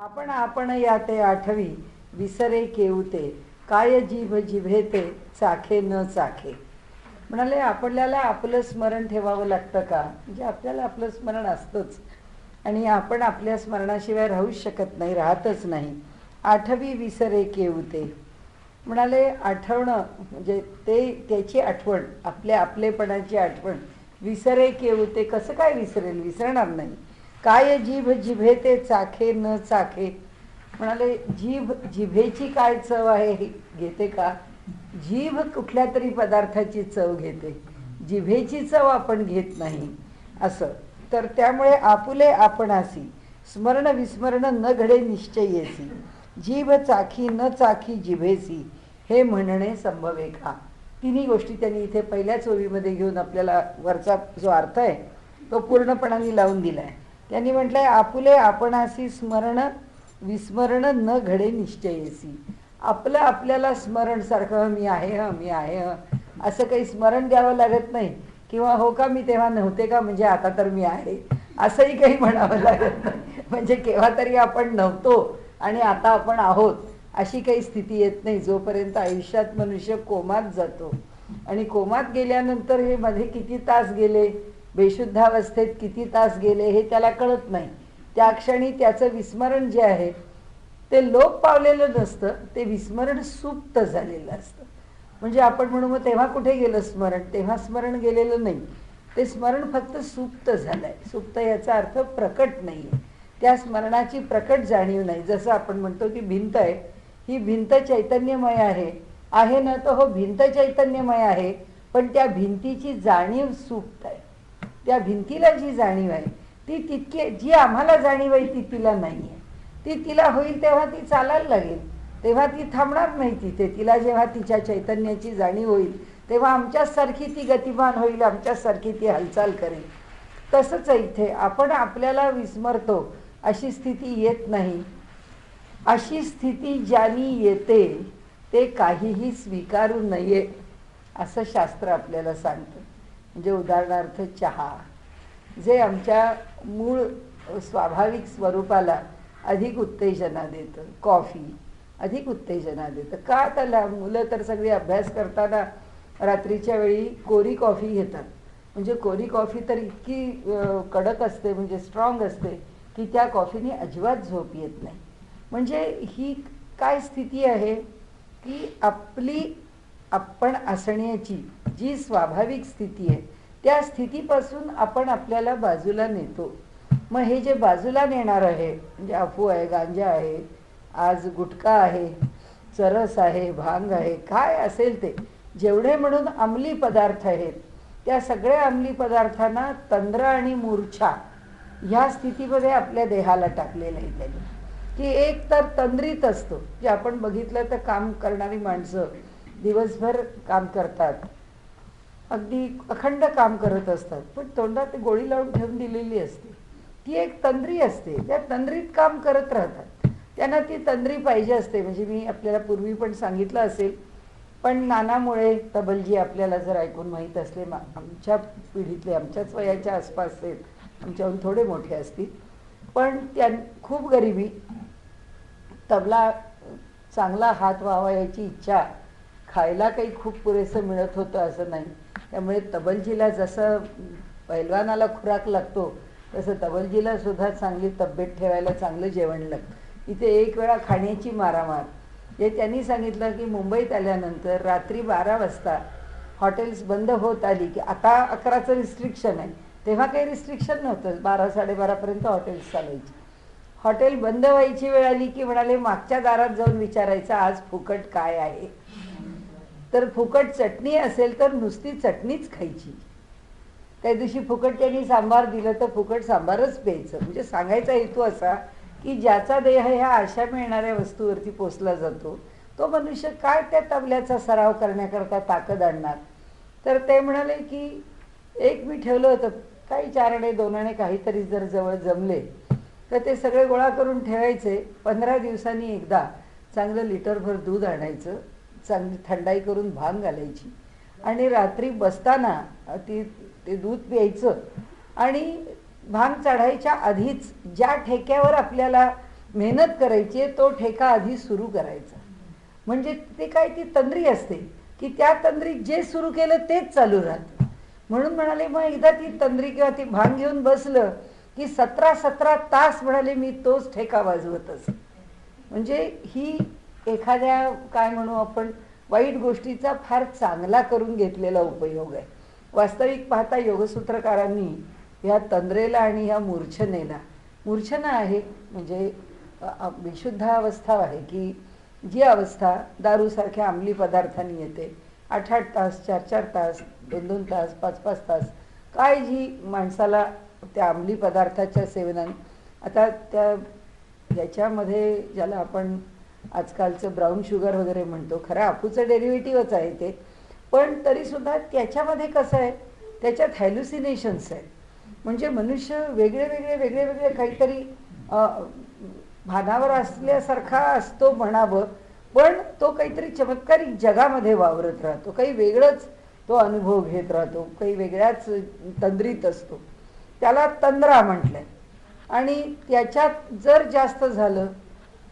आपण आपण या ते आठवी विसरे केवते काय जीभ जिभेते चाखे न चाखे. म्हणाले आपल्याला आपलं स्मरण ठेवावं लागतं का, म्हणजे आपल्याला आपलं स्मरण असतंच आणि आपण आपल्या स्मरणाशिवाय राहूच शकत नाही, राहतच नाही. आठवी विसरे केवते म्हणाले आठवणं म्हणजे त्याची आठवण, आपलेपणाची आठवण विसरे केवते. कसं काय विसरेल, विसरणार नाही. काय जीभ जिभेते चाखे न चाखे. म्हणाले जीभ जिभेची काय चव आहे हे घेते का. जीभ कुठल्या तरी पदार्थाची चव घेते, जिभेची चव आपण घेत नाही असं. तर त्यामुळे आपुले आपणासी स्मरण विस्मरण न घडे निश्चयेसी जीभ चाखी न चाखी जिभेसी हे म्हणणे संभवे का. तिन्ही गोष्टी त्यांनी इथे पहिल्याच ओळीमध्ये घेऊन आपल्याला वरचा जो अर्थ आहे तो पूर्णपणाने लावून दिला आहे. त्यांनी म्हटलंय आपुले आपणासी स्मरण विस्मरण न घडे निश्चयेसी. आपलं आपल्याला स्मरण सारखं मी आहे मी आहे असं काही स्मरण द्यावं लागत नाही, किंवा हो का मी तेव्हा नव्हते का म्हणजे आता तर मी आहे असंही काही म्हणावं लागत नाही. म्हणजे केव्हा तरी आपण नव्हतो आणि आता आपण आहोत अशी काही स्थिती येत नाही जोपर्यंत आयुष्यात मनुष्य कोमात जातो. आणि कोमात गेल्यानंतर हे मध्ये किती तास गेले, बेशुद्धावस्थेत किती तास गेले हे त्याला कळत नाही. त्या क्षणी त्याचं विस्मरण जे आहे ते लोप पावलेलं नसतं, ते विस्मरण सुप्त झालेलं असतं. म्हणजे आपण म्हणू मग तेव्हा कुठे गेलं स्मरण, तेव्हा स्मरण गेलेलं नाही, ते स्मरण फक्त सुप्त झालं आहे. सुप्त याचा अर्थ प्रकट नाही आहे, त्या स्मरणाची प्रकट जाणीव नाही. जसं आपण म्हणतो की भिंत आहे, ही भिंत चैतन्यमय आहे ना, तर हो भिंत चैतन्यमय आहे, पण त्या भिंतीची जाणीव सुप्त आहे. त्या भिंतीला जी जाणीव आहे ती तितकी, जी आम्हाला जाणीव आहे ती तिला नाही आहे. ती तिला होईल तेव्हा ती चालायला लागेल, तेव्हा ती थांबणार नाही तिथे. तिला जेव्हा तिच्या चैतन्याची जाणीव होईल तेव्हा आमच्यासारखी ती गतिमान होईल, आमच्यासारखी ती हालचाल करेल. तसंच इथे आपण आपल्याला विस्मरतो अशी स्थिती येत नाही. अशी स्थिती ज्यानी येते ते काहीही स्वीकारू नये असं शास्त्र आपल्याला सांगतं. म्हणजे उदाहरणार्थ चहा, जे आमच्या मूळ स्वाभाविक स्वरूपाला अधिक उत्तेजना देतं, कॉफी अधिक उत्तेजना देतं. का त्याला मुलं तर सगळी अभ्यास करताना रात्रीच्या वेळी कोरी कॉफी घेतात. म्हणजे कोरी कॉफी तर इतकी कडक असते, म्हणजे स्ट्रॉंग असते, की त्या कॉफीने अजिबात झोप येत नाही. म्हणजे ही काय स्थिती आहे की आपण असण्याची जी स्वाभाविक स्थिती आहे त्या स्थितीपासून आपण आपल्याला बाजूला नेतो. मग हे जे बाजूला नेणार आहे म्हणजे अफू आहे, गांजा आहे, आज गुटखा आहे, चरस आहे, भांग आहे, काय असेल ते जेवढे म्हणून अंमली पदार्थ आहेत त्या सगळ्या अंमली पदार्थांना तंद्र आणि मूर्छा ह्या स्थितीमध्ये आपल्या देहाला टाकलेलं आहे त्यांनी. की एक तर तंद्रीत असतो, जे आपण बघितलं तर काम करणारी माणसं दिवसभर काम करतात, अगदी अखंड काम करत असतात, पण तोंडात गोळी लावून ठेवून दिलेली असते. ती एक तंद्री असते, त्या तंद्रीत काम करत राहतात. त्यांना ती तंद्री पाहिजे असते. म्हणजे मी आपल्याला पूर्वी पण सांगितलं असेल, पण नानामुळे तबलजी आपल्याला जर ऐकून माहीत असले, आमच्या पिढीतले, आमच्याच वयाच्या आसपास आहेत, आमच्याहून थोडे मोठे असतील, पण खूप गरिबी, तबला चांगला हात व्हावा याची इच्छा, खायला काही खूप पुरेसं मिळत होतं असं नाही. त्यामुळे तबलजीला जसं पैलवानाला खुराक लागतो तसं तबलजीला सुद्धा चांगली तब्येत ठेवायला चांगलं जेवण लागतं. इथे एक वेळा खाण्याची मारामार. हे त्यांनी सांगितलं की मुंबईत आल्यानंतर रात्री 12 वाजता हॉटेल्स बंद होत आली की, आता 11चं रिस्ट्रिक्शन आहे, तेव्हा काही रिस्ट्रिक्शन नव्हतं, 12 साडेबारापर्यंत हॉटेल्स चालायची. हॉटेल बंद व्हायची वेळ आली की म्हणाले मागच्या दारात जाऊन विचारायचं आज फुकट काय आहे. तर फुकट चटणी असेल तर नुसती चटणीच खायची. त्या दिवशी फुकट त्यांनी सांबार दिलं तर फुकट सांबारच प्यायचं. म्हणजे सांगायचा हेतू असा की ज्याचा देह ह्या अशा मिळणाऱ्या वस्तूवरती पोचला जातो तो मनुष्य काय त्या तबल्याचा सराव करण्याकरता ताकद आणणार. तर ते म्हणाले की एक मी ठेवलं होतं, काही 4 आणे 2 आणे काहीतरी जर जवळ जमले तर ते सगळे गोळा करून ठेवायचे. 15 दिवसांनी एकदा चांगलं लिटरभर दूध आणायचं, चांगली थंडाई करून भांग घालायची आणि रात्री बसताना ते दूध प्यायचं. आणि भांग चढायच्या आधीच ज्या ठेक्यावर आपल्याला मेहनत करायची आहे, तो ठेका आधी सुरू करायचा. म्हणजे ते काय, ती तंद्री असते की त्या तंद्रीत जे सुरू केलं तेच चालू राहतं. म्हणून म्हणाले मग एकदा ती तंद्री किंवा ती भांग घेऊन बसलं की 17 तास म्हणाले मी तोच ठेका वाजवत असे. म्हणजे ही एखाद्या काय म्हणू आपण वाईट गोष्टीचा फार चांगला करून घेतलेला उपयोग आहे. वास्तविक पाहता योगसूत्रकारांनी ह्या तंद्रेला आणि ह्या मूर्छनेला, मूर्छना आहे म्हणजे विशुद्धावस्था आहे की जी अवस्था दारूसारख्या अंमली पदार्थांनी येते, 8-8 तास, 4-4 तास, 2-2 तास, 5-5 तास, काय जी माणसाला त्या अंमली पदार्थाच्या सेवनाने, आता त्या याच्यामध्ये ज्याला आपण आजकालचं ब्राऊन शुगर वगैरे म्हणतो, खरं अफूचं डेरिव्हेटिव्हच आहे ते, पण तरीसुद्धा त्याच्यामध्ये कसं आहे, त्याच्यात हॅल्युसिनेशन्स आहेत. म्हणजे मनुष्य वेगळे वेगळे काहीतरी भानावर असल्यासारखा असतो म्हणावं, पण तो काहीतरी चमत्कारिक जगामध्ये वावरत राहतो, काही वेगळंच तो अनुभव घेत राहतो, काही वेगळ्याच तंद्रीत असतो. त्याला तंद्रा म्हटलंय. आणि त्याच्यात जर जास्त झालं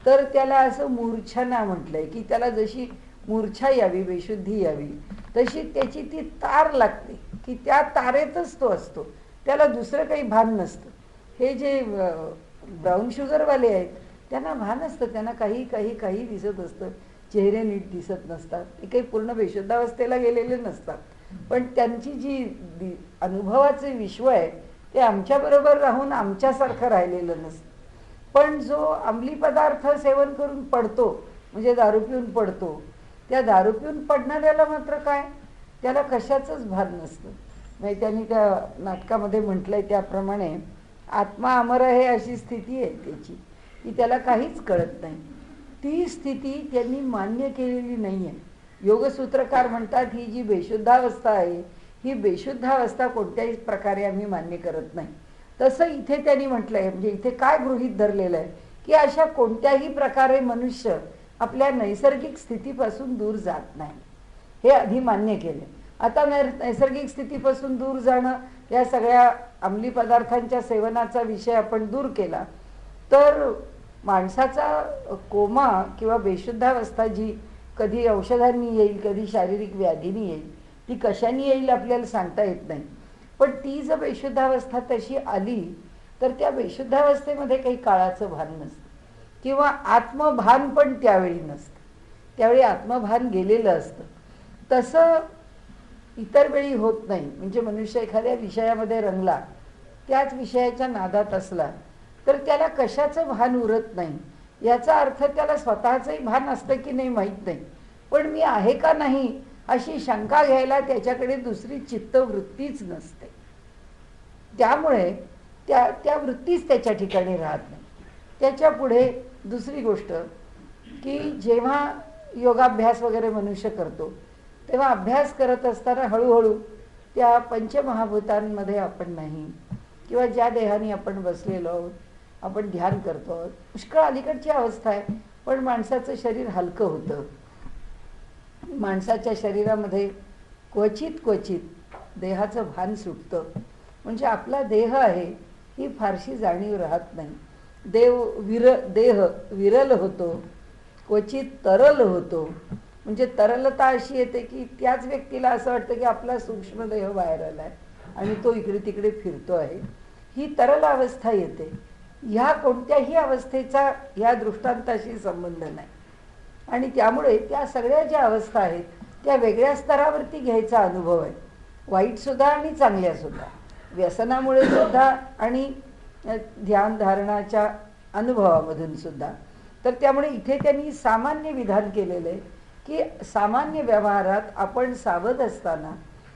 तर त्याला असं मूर्छना म्हटलंय की त्याला जशी मूर्छा यावी, बेशुद्धी यावी, तशी त्याची ती तार लागते की त्या तारेतच तो असतो, त्याला दुसरं काही भान नसतं. हे जे ब्राऊन शुगरवाले आहेत त्यांना भान असतं, त्यांना काही दिसत असतं, चेहरे नीट दिसत नसतात, ते काही पूर्ण बेशुद्धावस्थेला गेलेले नसतात, पण त्यांची जी अनुभवाचे विश्व आहे ते आमच्याबरोबर राहून आमच्यासारखं राहिलेलं नसतं. पण जो अंमली पदार्थ सेवन करून पडतो, म्हणजे दारू पिऊन पडतो, त्या दारू पिऊन पडणाऱ्याला मात्र काय, त्याला कशाचंच भान नसतं. म्हणजे त्यांनी त्या नाटकामध्ये म्हटलंय त्याप्रमाणे आत्मा अमर आहे अशी स्थिती आहे त्याची, की त्याला काहीच कळत नाही. ती स्थिती त्यांनी मान्य केलेली नाही आहे. योगसूत्रकार म्हणतात ही जी बेशुद्धावस्था आहे, ही बेशुद्धावस्था कोणत्याही प्रकारे आम्ही मान्य करत नाही. तसं इथे त्यांनी म्हटलं आहे, म्हणजे इथे काय गृहीत धरलेलं आहे की अशा कोणत्याही प्रकारे मनुष्य आपल्या नैसर्गिक स्थितीपासून दूर जात नाही, हे आधी मान्य केले. आता नैसर्गिक स्थितीपासून दूर जाणं, या सगळ्या अंमली पदार्थांच्या सेवनाचा विषय आपण दूर केला तर माणसाचा कोमा किंवा बेशुद्धावस्था जी कधी औषधांनी येईल, कधी शारीरिक व्याधीनी येईल, ती कशाने येईल आपल्याला सांगता येत नाही. पण ती जर बेशुद्धावस्था तशी आली तर त्या बेशुद्धावस्थेमध्ये काही काळाचं भान नसतं किंवा आत्मभान पण त्यावेळी नसतं, त्यावेळी आत्मभान गेलेलं असतं. तसं इतर वेळी होत नाही. म्हणजे मनुष्य एखाद्या विषयामध्ये रंगला, त्याच विषयाच्या नादात असला तर त्याला कशाचं भान उरत नाही. याचा अर्थ त्याला स्वतःचंही भान असतं की नाही माहीत नाही, पण मी आहे का नाही अशी शंका घ्यायला त्याच्याकडे दुसरी चित्तवृत्तीच नसते. त्यामुळे त्या वृत्तीच त्याच्या ठिकाणी राहत नाही. त्याच्या पुढे दुसरी गोष्ट की जेव्हा योगाभ्यास वगैरे मनुष्य करतो तेव्हा अभ्यास करत असताना हळूहळू त्या पंचमहाभूतांमध्ये आपण नाही, किंवा ज्या देहाने आपण बसलेलो आहोत, आपण ध्यान करतो आहोत, पुष्कळ अलीकडची अवस्था आहे, पण माणसाचं शरीर हलकं होतं. माणसाच्या शरीरामध्ये क्वचित देहाचं भान सुटतं. म्हणजे आपला देह आहे ही फारशी जाणीव राहत नाही. देह विरल होतो, क्वचित तरल होतो. म्हणजे तरलता अशी येते की त्याच व्यक्तीला असं वाटतं की आपला सूक्ष्म देह बाहेर आला आहे आणि तो इकडे तिकडे फिरतो आहे, ही तरल अवस्था येते. ह्या कोणत्याही अवस्थेचा ह्या दृष्टांताशी संबंध नाही. आणि त्यामुळे त्या सगळ्या ज्या अवस्था आहेत त्या वेगळ्या स्तरावरती घ्यायचा अनुभव आहे, वाईटसुद्धा आणि चांगल्यासुद्धा, व्यसनामुळे सुद्धा आणि ध्यानधारणाच्या अनुभवामधून सुद्धा. तर त्यामुळे इथे त्यांनी सामान्य विधान केलेलं आहे की सामान्य व्यवहारात आपण सावध असताना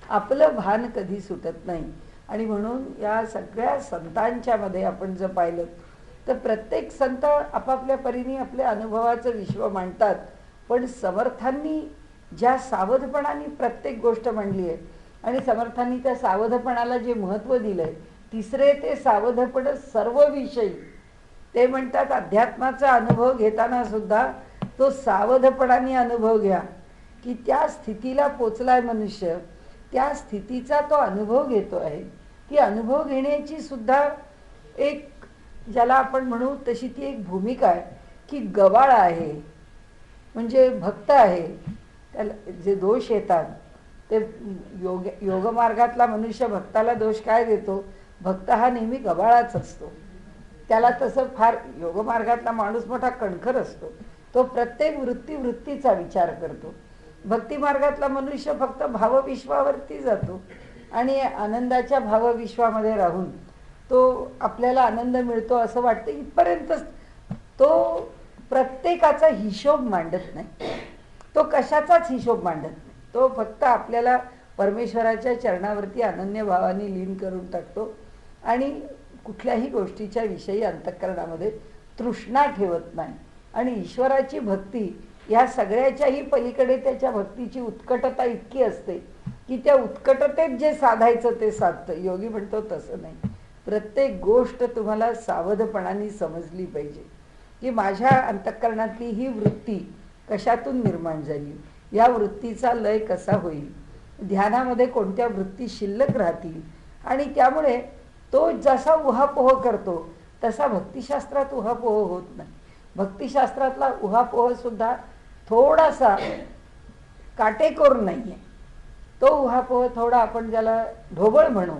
आपलं भान कधी सुटत नाही. आणि म्हणून या सगळ्या संतांच्या मध्ये आपण जर पाहिलं तर प्रत्येक संत आपापल्या परीने आपल्या अनुभवाचं विश्व मांडतात, पण समर्थांनी ज्या सावधपणाने प्रत्येक गोष्ट मांडली आहे आणि समर्थांनी त्या सावधपणाला जे महत्त्व दिलं आहे, तिसरे ते सावधपण सर्व विषयी. ते म्हणतात अध्यात्माचा अनुभव घेताना सुद्धा तो सावधपणाने अनुभव घ्या, की त्या स्थितीला पोचलाय मनुष्य, त्या स्थितीचा तो अनुभव घेतो आहे. ती अनुभव घेण्याची सुद्धा एक ज्याला आपण म्हणू तशी ती एक भूमिका आहे की गबाळ आहे, म्हणजे भक्त आहे. त्याला जे दोष येतात ते योगमार्गातला मनुष्य भक्ताला दोष काय देतो? भक्त हा नेहमी गबाळाच असतो. त्याला तसं फार योगमार्गातला माणूस मोठा कणखर असतो, तो प्रत्येक वृत्तीचा विचार करतो. भक्तिमार्गातला मनुष्य फक्त भावविश्वावरती जातो आणि आनंदाच्या भावविश्वामध्ये राहून तो आपल्याला आनंद मिळतो असं वाटतं इथपर्यंतच. तो प्रत्येकाचा हिशोब मांडत नाही, तो कशाचाच हिशोब मांडत नाही. तो फक्त आपल्याला परमेश्वराच्या चरणावरती अनन्य भावाने लीन करून टाकतो आणि कुठल्याही गोष्टीच्या विषयी अंतःकरणामध्ये तृष्णा ठेवत नाही. आणि ईश्वराची भक्ती या सगळ्याच्याही पलीकडे त्याच्या भक्तीची उत्कटता इतकी असते की त्या उत्कटतेत जे साधायचं ते साधतं. योगी म्हणतो तसं नाही, प्रत्येक गोष्ट तुम्हाला सावधपणाने समजली पाहिजे की माझ्या अंतःकरणातली ही वृत्ती कशातून निर्माण झाली, या वृत्तीचा लय कसा होईल, ध्यानामध्ये कोणत्या वृत्ती शिल्लक राहतील. आणि त्यामुळे तो जसा उहापोह करतो तसा भक्तिशास्त्रात उहापोह होत नाही. भक्तिशास्त्रातला उहापोह सुद्धा थोडासा काटेकोर नाही आहे. तो उहापोह थोडा आपण ज्याला ढोबळ म्हणू,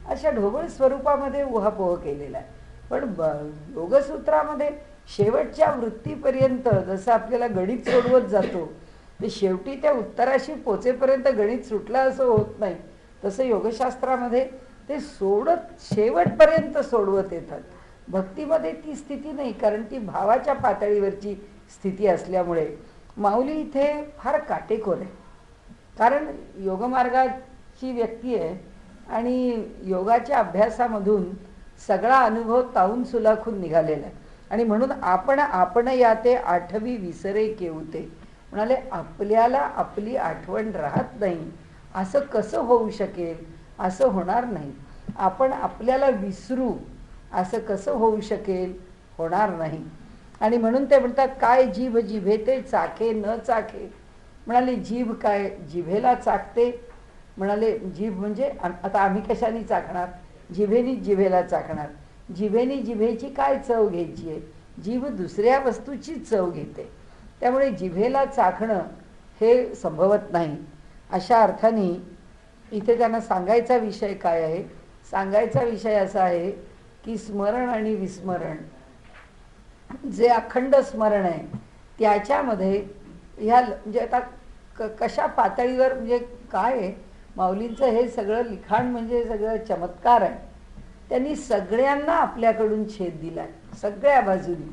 अशा ढोबळ स्वरूपामध्ये उहापोह केलेला आहे. पण योगसूत्रामध्ये शेवटच्या वृत्तीपर्यंत जसं आपल्याला गणित सोडवत जातो ते शेवटी त्या उत्तराशी पोचेपर्यंत गणित सुटलं असं होत नाही. तसं योगशास्त्रामध्ये ते शेवटपर्यंत सोडवत येतात. भक्तीमध्ये ती स्थिती नाही, कारण ती भावाच्या पातळीवरची स्थिती असल्यामुळे माऊली इथे फार काटेकोर आहे. कारण योगमार्गाची व्यक्ती आहे आणि योगाच्या अभ्यासामधून सगळा अनुभव ताऊन सुलाखून निघालेला आहे. आणि म्हणून आपण या ते आठवी विसरे केवते म्हणाले, आपल्याला आपली आठवण राहत नाही असं कसं होऊ शकेल? असं होणार नाही. आपण आपल्याला विसरू असं कसं होऊ शकेल? होणार नाही. आणि म्हणून ते म्हणतात, काय जीभ जिभे ते चाखे न चाखे. म्हणाले जीभ काय जिभेला चाकते? म्हणाले जीभ म्हणजे आता आम्ही कशाने चाकणार? जिभेनी जिभेला चाकणार. जिभेनी जिभेची काय चव घ्यायची आहे? जीभ दुसऱ्या वस्तूची चव घेते. त्यामुळे जिभेला चाखणं हे संभवत नाही. अशा अर्थाने इथे त्यांना सांगायचा विषय काय आहे? सांगायचा विषय असा आहे की स्मरण आणि विस्मरण, जे अखंड स्मरण आहे त्याच्यामध्ये ह्या म्हणजे आता कशा पातळीवर, म्हणजे काय आहे माऊलींचं हे सगळं लिखाण म्हणजे सगळं चमत्कार आहे. त्यांनी सगळ्यांना आपल्याकडून छेद दिला, सगळ्या बाजूनी.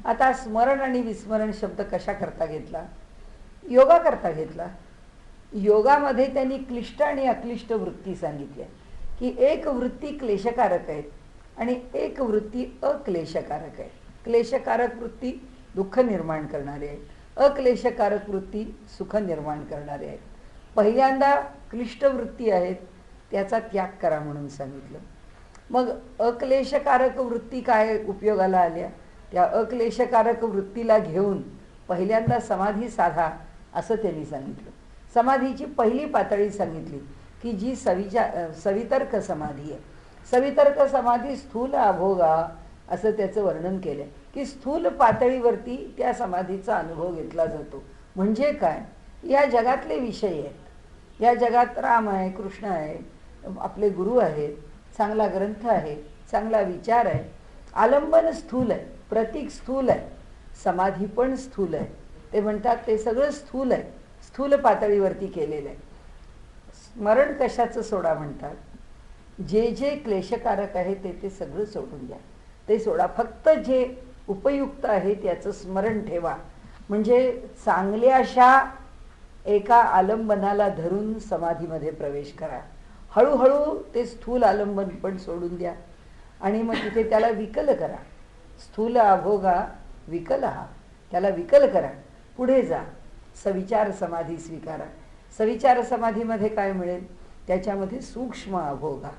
आता स्मरण आणि विस्मरण शब्द कशा करता घेतला? योगा करता घेतला. योगामध्ये त्यांनी क्लिष्ट आणि अक्लिष्ट वृत्ती सांगितल्या की एक वृत्ती क्लेशकारक आहेत आणि एक वृत्ती अक्लेशकारक आहे. क्लेशकारक वृत्ती दुःख निर्माण करणारी आहे, अक्लेशकारक वृत्ती सुख निर्माण करणारी आहे. पहिल्यांदा क्लिष्ट वृत्ती आहेत त्याचा त्याग करा म्हणून सांगितलं. मग अक्लेशकारक वृत्ती काय उपयोगाला आल्या? त्या अक्लेशकारक वृत्तीला घेऊन पहिल्यांदा समाधी साधा असं त्यांनी सांगितलं. समाधीची पहिली पातळी सांगितली की जी सवितर्क समाधी आहे. सवितर्क समाधी स्थूल अभोगा असं त्याचं वर्णन केलं की स्थूल पातळीवरती त्या समाधीचा अनुभव घेतला जातो. म्हणजे काय? या जगातले विषय आहेत, या जगात राम आहे, कृष्ण आहे, आपले गुरु आहेत, चांगला ग्रंथ आहे, चांगला विचार आहे. आलंबन स्थूल आहे, प्रतीक स्थूल आहे, समाधी पण स्थूल आहे. ते म्हणतात ते सगळं स्थूल आहे, स्थूल पातळीवरती केलेलं आहे. स्मरण कशाचं सोडा म्हणतात? जे जे क्लेशकारक आहे ते सगळं सोडून द्या, ते सोडा. फक्त जे उपयुक्त आहे त्याचं स्मरण ठेवा. म्हणजे चांगल्याशा एका आलंबनाला धरून समाधीमध्ये प्रवेश करा. हळूहळू ते स्थूल आलंबन पण सोडून द्या आणि मग तिथे त्याला विकल करा. स्थूल अभोगा विकल हा, त्याला विकल करा. पुढे जा, सविचार समाधी स्वीकारा. सविचार समाधीमध्ये काय मिळेल? त्याच्यामध्ये सूक्ष्म अभोगा.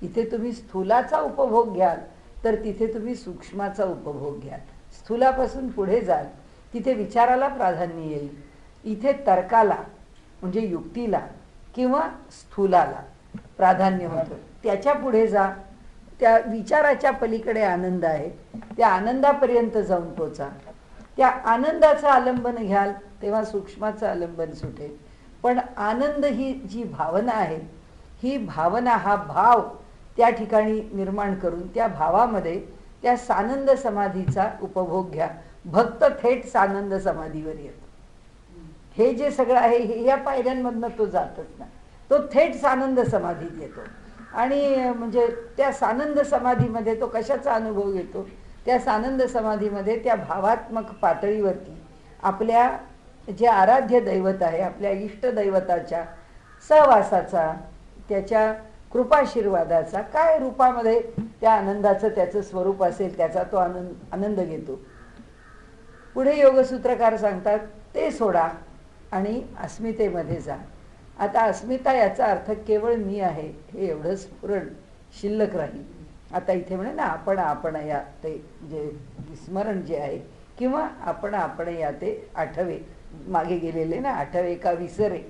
इथे तुम्ही स्थूलाचा उपभोग घ्याल तर तिथे तुम्ही सूक्ष्माचा उपभोग घ्याल. स्थूलापासून पुढे जाल तिथे विचाराला प्राधान्य येईल. इथे तर्काला म्हणजे युक्तीला किंवा स्थूलाला प्राधान्य होतं. त्याच्या पुढे जा त्या विचाराच्या पलीकडे आनंद आहे, त्या आनंदापर्यंत जाऊन पोचा. त्या आनंदाचं आलंबन घ्याल तेव्हा सूक्ष्माचं आलंबन सुटेल. पण आनंद ही जी भावना आहे, ही भावना, हा भाव त्या ठिकाणी निर्माण करून त्या भावामध्ये त्या सानंद समाधीचा उपभोग घ्या. भक्त थेट सानंद समाधीवर येतो. हे जे सगळं आहे हे या पायऱ्यांमधनं तो जातच नाही, तो थेट सानंद समाधीत येतो. आणि म्हणजे त्या सानंद समाधीमध्ये तो कशाचा अनुभव घेतो? त्या सानंद समाधीमध्ये त्या भावात्मक पातळीवरती आपल्या जे आराध्य दैवत आहे, आपल्या इष्टदैवताच्या सहवासाचा, त्याच्या कृपाशीर्वादाचा काय रूपामध्ये त्या आनंदाचं त्याचं स्वरूप असेल त्याचा तो आनंद घेतो. पुढे योगसूत्रकार सांगतात ते सोडा आणि अस्मितेमध्ये जा. आता अस्मिता याचा अर्थ केवळ मी आहे हे एवढंच स्फुरण शिल्लक राहील. आता इथे म्हणे ना आपण या ते जे विस्मरण जे आहे किंवा आपण या ते आठवे, मागे गेलेले ना, आठवे का विसरे,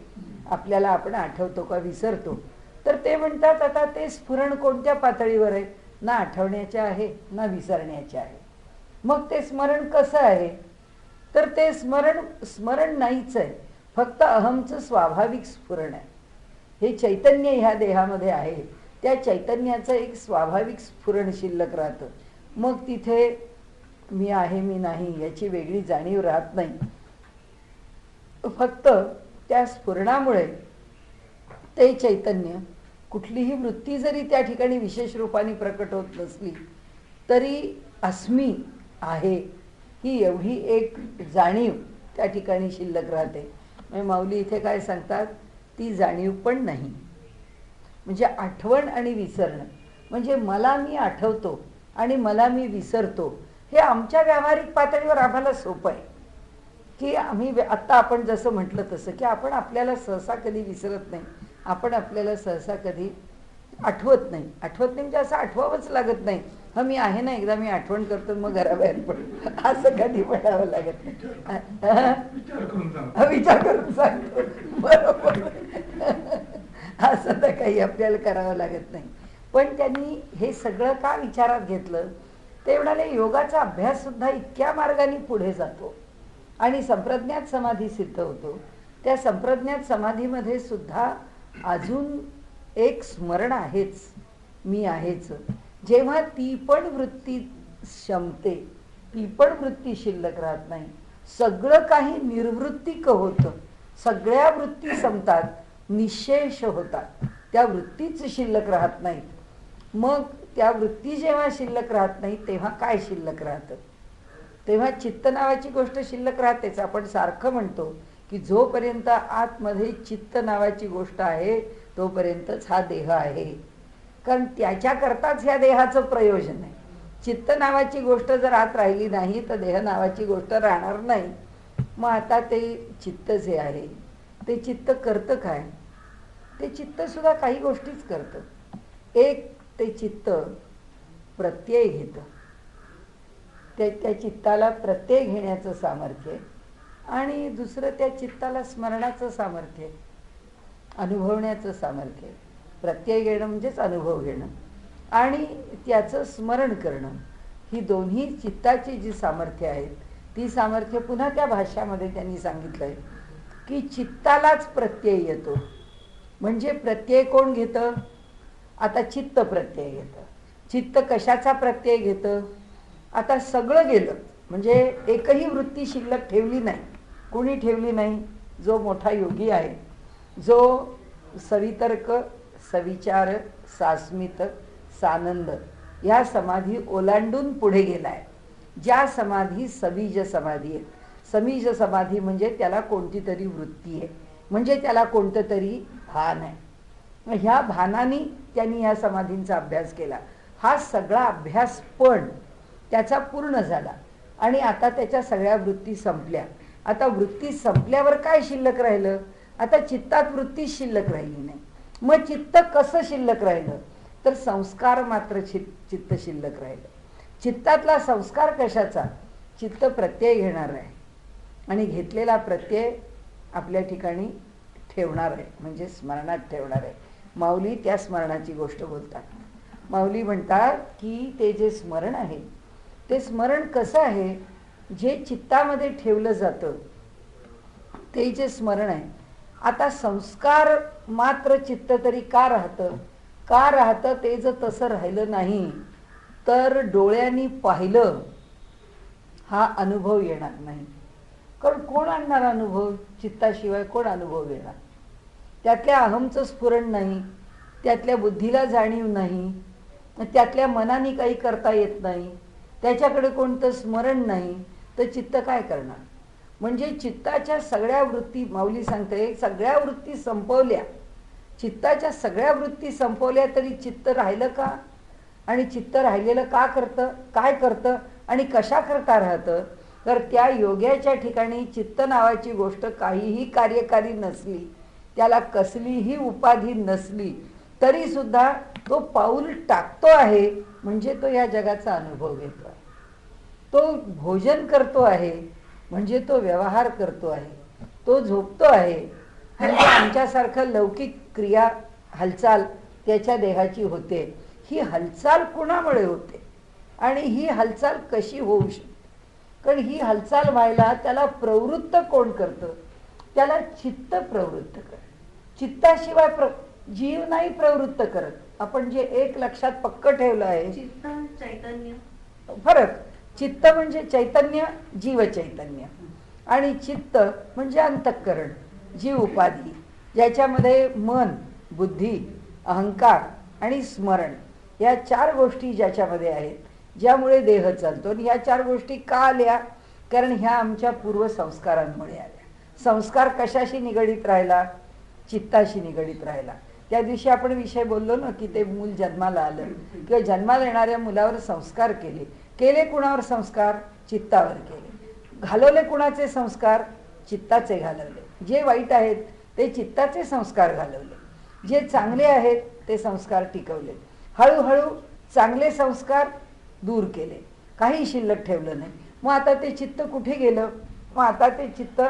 आपल्याला आपण आठवतो का विसरतो. तर ते म्हणतात आता ते स्फुरण कोणत्या पातळीवर आहे? ना आठवण्याचे आहे ना विसरण्याचे आहे. मग ते स्मरण कसं आहे? तर ते स्मरण नाहीच आहे, फक्त अहमचं स्वाभाविक स्फुरण आहे. हे चैतन्य ह्या देहामध्ये आहे, त्या चैतन्याचं एक स्वाभाविक स्फुरण शिल्लक राहतं. मग तिथे मी आहे मी नाही याची वेगळी जाणीव राहत नाही. फक्त त्या स्फुरणामुळे ते चैतन्य, कुठलीही वृत्ती जरी त्या ठिकाणी विशेष रूपाने प्रकट होत नसली तरी अस्मी आहे ही एवढी एक जाणीव त्या ठिकाणी शिल्लक राहते. माऊली इथे काय सांगतात? ती जाणीव पण नाही. म्हणजे आठवण आणि विसरणं म्हणजे मला मी आठवतो आणि मला मी विसरतो, हे आमच्या व्यावहारिक पातळीवर आम्हाला सोपं आहे की आम्ही आत्ता आपण जसं म्हटलं तसं की आपण आपल्याला सहसा कधी विसरत नाही, आपण आपल्याला सहसा कधी आठवत नाही म्हणजे असं आठवावंच लागत नाही. हा मी आहे ना, एकदा मी आठवण करतो मग घराबाहेर पडतो, असं कधी म्हणावं लागत नाही. विचार करून सांगतो, बरोबर. असं तर काही आपल्याला करावं लागत नाही. पण त्यांनी हे सगळं का विचारात घेतलं? ते म्हणाले योगाचा अभ्यास सुद्धा इतक्या मार्गाने पुढे जातो आणि संप्रज्ञात समाधी सिद्ध होतो. त्या संप्रज्ञात समाधीमध्ये सुद्धा अजून एक स्मरण आहेच, मी आहेच. जेव्हा ती पण वृत्ती शमते, ती पण वृत्ती शिल्लक राहत नाही, सगळं काही निर्वृत्तिक होतं, सगळ्या वृत्ती संपतात, निशेष होतात, त्या वृत्तीच शिल्लक राहत नाहीत. मग त्या वृत्ती जेव्हा शिल्लक राहत नाही तेव्हा काय शिल्लक राहतं? तेव्हा चित्त नावाची गोष्ट शिल्लक राहतेच. आपण सारखं म्हणतो की जोपर्यंत आतमध्ये चित्त नावाची गोष्ट आहे तोपर्यंतच हा देह आहे, कारण त्याच्याकरताच ह्या देहाचं प्रयोजन आहे. चित्त नावाची गोष्ट जर आत राहिली नाही तर देह नावाची गोष्ट राहणार नाही. मग आता ते चित्त जे आहे ते चित्त करतं काय? ते चित्त सुद्धा काही गोष्टीच करतं. एक ते चित्त प्रत्यय घेतं, त्या चित्ताला प्रत्यय घेण्याचं सामर्थ्य आहे. आणि दुसरं त्या चित्ताला स्मरणाचं सामर्थ्य आहे, अनुभवण्याचं सामर्थ्य आहे. प्रत्यय घेणं म्हणजेच अनुभव घेणं आणि त्याचं स्मरण करणं, ही दोन्ही चित्ताची जी सामर्थ्य आहेत ती सामर्थ्य पुन्हा त्या भाष्यामध्ये त्यांनी सांगितलं आहे की चित्तालाच प्रत्यय येतो. म्हणजे प्रत्यय कोण घेतं? आता चित्त प्रत्यय घेतं. चित्त कशाचा प्रत्यय घेतं? आता सगळं गेलं म्हणजे एकही वृत्ती शिल्लक ठेवली नाही. कोणी ठेवली नाही? जो मोठा योगी आहे, जो सवितर्क, सविचार, सास्मित, सानंद या समाधी ओलांडून पुढे गेलाय. ज्या समाधी समीज समाधी आहेत. समीज समाधी म्हणजे त्याला कोणती तरी वृत्ती आहे, म्हणजे त्याला कोणतं तरी भान आहे. ह्या भानाने त्यांनी ह्या समाधींचा अभ्यास केला. हा सगळा अभ्यास पण त्याचा पूर्ण झाला आणि आता त्याच्या सगळ्या वृत्ती संपल्या. आता वृत्ती संपल्यावर काय शिल्लक राहिलं? आता चित्तात वृत्ती शिल्लक राहिली नाही. मग चित्त कसं शिल्लक राहिलं? तर संस्कार मात्र चित्त शिल्लक राहिलं. चित्तातला संस्कार कशाचा? चित्त प्रत्यय घेणार आहे आणि घेतलेला प्रत्यय आपल्या ठिकाणी ठेवणार आहे, म्हणजे स्मरणात ठेवणार आहे. माऊली त्या स्मरणाची गोष्ट बोलतात. माऊली म्हणतात की ते जे स्मरण आहे ते स्मरण कसं आहे, जे चित्तामध्ये ठेवलं जातं ते जे स्मरण आहे. आता संस्कार मात्र चित्त तरी का राहतं ते जर तसं राहिलं नाही तर डोळ्यांनी पाहिलं हा अनुभव येणार नाही. कारण कोण आणणार अनुभव? चित्ताशिवाय कोण अनुभव येणार? त्यातल्या अहमचं स्फुरण नाही, त्यातल्या बुद्धीला जाणीव नाही, त्यातल्या मनाने काही करता येत नाही, त्याच्याकडे कोणतं स्मरण नाही, तर चित्त काय करणार? म्हणजे चित्ताच्या सगळ्या वृत्ती, माऊली सांगते, सगळ्या वृत्ती संपवल्या, चित्ताच्या सगळ्या वृत्ती संपवल्या तरी चित्त राहिलं का? आणि चित्त राहिलेलं का करतं, काय करतं आणि कशा करता राहतं? तर त्या योग्याच्या ठिकाणी चित्त नावाची गोष्ट काहीही कार्यकारी नसली, त्याला कसलीही उपाधी नसली, तरी सुद्धा तो पाऊल टाकतो आहे म्हणजे तो या जगाचा अनुभव घेतो आहे. तो भोजन करतो आहे म्हणजे तो व्यवहार करतो आहे. तो झोपतो आहे म्हणजे आमच्यासारखं लौकिक क्रिया हालचाल त्याच्या देहाची होते. ही हालचाल कुणामुळे होते आणि ही हालचाल कशी होऊ शकते? कारण ही हालचाल व्हायला त्याला प्रवृत्त कोण करतं? त्याला चित्त प्रवृत्त करतं. चित्ताशिवाय जीव नाही प्रवृत्त करत. आपण जे एक लक्षात पक्क ठेवलं आहे, चित्त चैतन्य फरक. चित्त म्हणजे चैतन्य, जीव चैतन्य, आणि चित्त म्हणजे अंतःकरण, जीव उपाधी, ज्याच्यामध्ये मन, बुद्धी, अहंकार आणि स्मरण या चार गोष्टी ज्याच्यामध्ये आहेत, ज्यामुळे देह चालतो. आणि ह्या चार गोष्टी का आल्या? कारण ह्या आमच्या पूर्वसंस्कारांमुळे आल्या. संस्कार कशाशी निगडीत राहिला? चित्ताशी निगडीत राहिला. त्या दिवशी आपण विषय बोललो ना की ते मूल जन्माला आलं किंवा जन्माला येणाऱ्या मुलावर संस्कार केले कुणावर संस्कार? चित्तावर केले. घालवले कुणाचे संस्कार? चित्ताचे घालवले. जे वाईट आहेत ते चित्ताचे संस्कार घालवले, जे चांगले आहेत ते संस्कार टिकवले. हळूहळू चांगले संस्कार दूर केले, काही शिल्लक ठेवलं नाही. मग आता ते चित्त कुठे गेलं? मग आता ते चित्त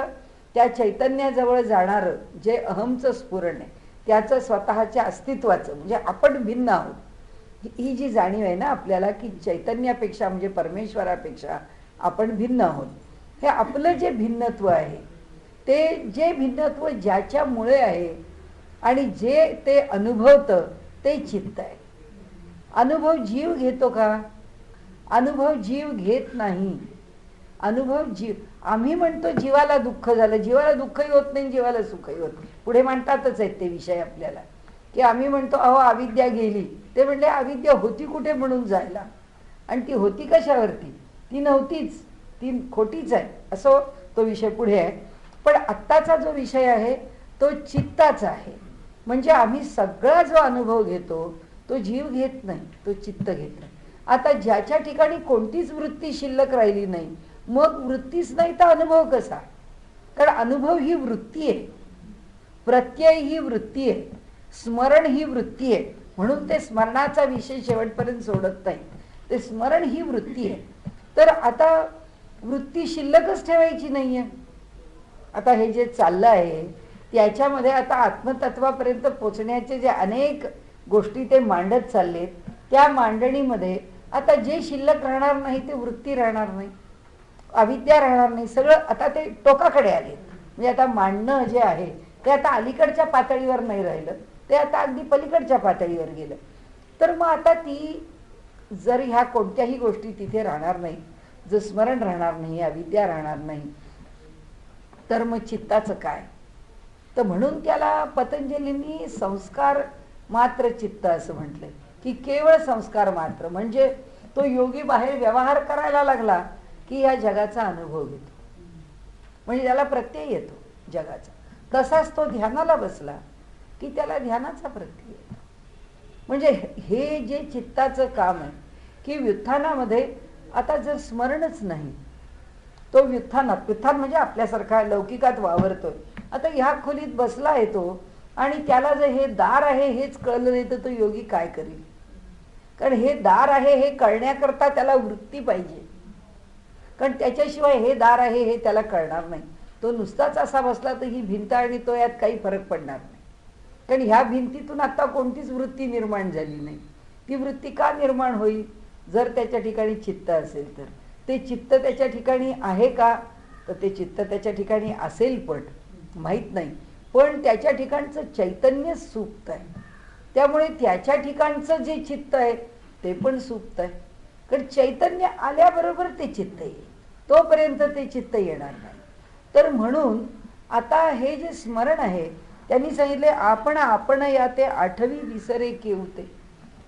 त्या चैतन्याजवळ जाणारं, जे अहमचं स्फुरण आहे, त्याचं स्वतःच्या अस्तित्वाचं, म्हणजे आपण भिन्न आहोत, ही जी जाणीव आहे ना आपल्याला की चैतन्यापेक्षा म्हणजे परमेश्वरापेक्षा आपण भिन्न आहोत. हे आपलं जे भिन्नत्व आहे, ते जे भिन्नत्व ज्याच्यामुळे आहे आणि जे ते अनुभवतं ते चित्त आहे. अनुभव जीव घेतो का? अनुभव जीव घेत नाही. अनुभव जीव, आम्ही म्हणतो जीवाला दुःख झालं, जीवाला दुःखही होत नाही, जीवाला सुखही होत नाही. पुढे म्हणतातच आहेत ते विषय आपल्याला, की आम्ही म्हणतो अहो अविद्या गेली. ते म्हणले अविद्या होती कुठे म्हणून जायला, आणि ती होती कशावरती? ती नव्हतीच, ती खोटीच आहे, असं तो विषय पुढे आहे. पण आत्ताचा जो विषय आहे तो चित्ताचा आहे. म्हणजे आम्ही सगळा जो अनुभव घेतो तो जीव घेत नाही, तो चित्त घेत नाही. आता ज्याच्या ठिकाणी कोणतीच वृत्ती शिल्लक राहिली नाही, मग वृत्तीच नाही तर अनुभव कसा? कारण अनुभव ही वृत्ती आहे, प्रत्यय ही वृत्ती आहे, स्मरण ही वृत्ती आहे. म्हणून ते स्मरणाचा विषय शेवटपर्यंत सोडत नाही. ते स्मरण ही वृत्ती आहे. तर आता वृत्ती शिल्लकच ठेवायची नाहीये. आता हे जे चाललं आहे त्याच्यामध्ये आता आत्मतत्वापर्यंत पोचण्याचे जे अनेक गोष्टी ते मांडत चाललेत, त्या मांडणीमध्ये आता जे शिल्लक राहणार नाही ते वृत्ती राहणार नाही, अविद्या राहणार नाही, सगळं आता ते टोकाकडे आले. म्हणजे आता मांडणं जे आहे ते आता अलीकडच्या पातळीवर नाही राहिलं, ते आता अगदी पलीकडच्या पातळीवर गेलं. तर मग आता ती जर ह्या कोणत्याही गोष्टी तिथे राहणार नाही, जर स्मरण राहणार नाही, अविद्या राहणार नाही, तर मग चित्ताचं काय? तर म्हणून त्याला पतंजलींनी संस्कार मात्र चित्त असं म्हटलंय, की केवळ संस्कार मात्र. म्हणजे तो योगी बाहेर व्यवहार करायला लागला की या जगाचा अनुभव घेतो, म्हणजे त्याला प्रत्यय येतो जगाचा. तसाच तो ध्यानाला बसला की त्याला ध्यानाचा प्रत्यय येतो. म्हणजे हे जे चित्ताचं काम आहे की व्युत्थानामध्ये आता जर स्मरणच नाही, तो व्युत्थान म्हणजे आपल्यासारखा लौकिकात वावरतोय. आता ह्या खोलीत बसला आहे तो, आणि त्याला जर हे दार आहे हेच कळलं नाही तर तो योगी काय करेल? कारण हे दार आहे हे कळण्याकरता त्याला वृत्ती पाहिजे, कारण त्याच्याशिवाय हे दार आहे हे त्याला कळणार नाही. तो नुसताच असा बसला तर ही भिंत आणि तो यात काही फरक पडणार नाही, कारण ह्या भिंतीतून आता कोणतीच वृत्ती निर्माण झाली नाही. ती वृत्ती का निर्माण होईल? जर त्याच्या ठिकाणी चित्त असेल तर. ते चित्त त्याच्या ठिकाणी आहे का? तर ते चित्त त्याच्या ठिकाणी असेल पण माहीत नाही, पण त्याच्या ठिकाणचं चैतन्य सुप्त आहे. त्यामुळे त्याच्या ठिकाणचं जे चित्त आहे ते पण सुप्त आहे. कारण चैतन्य आल्याबरोबर ते चित्त येईल, तोपर्यंत ते चित्त येणार नाही. तर म्हणून आता हे जे स्मरण आहे त्यांनी सांगितले, आपण या ते आठवी विसरे केवते.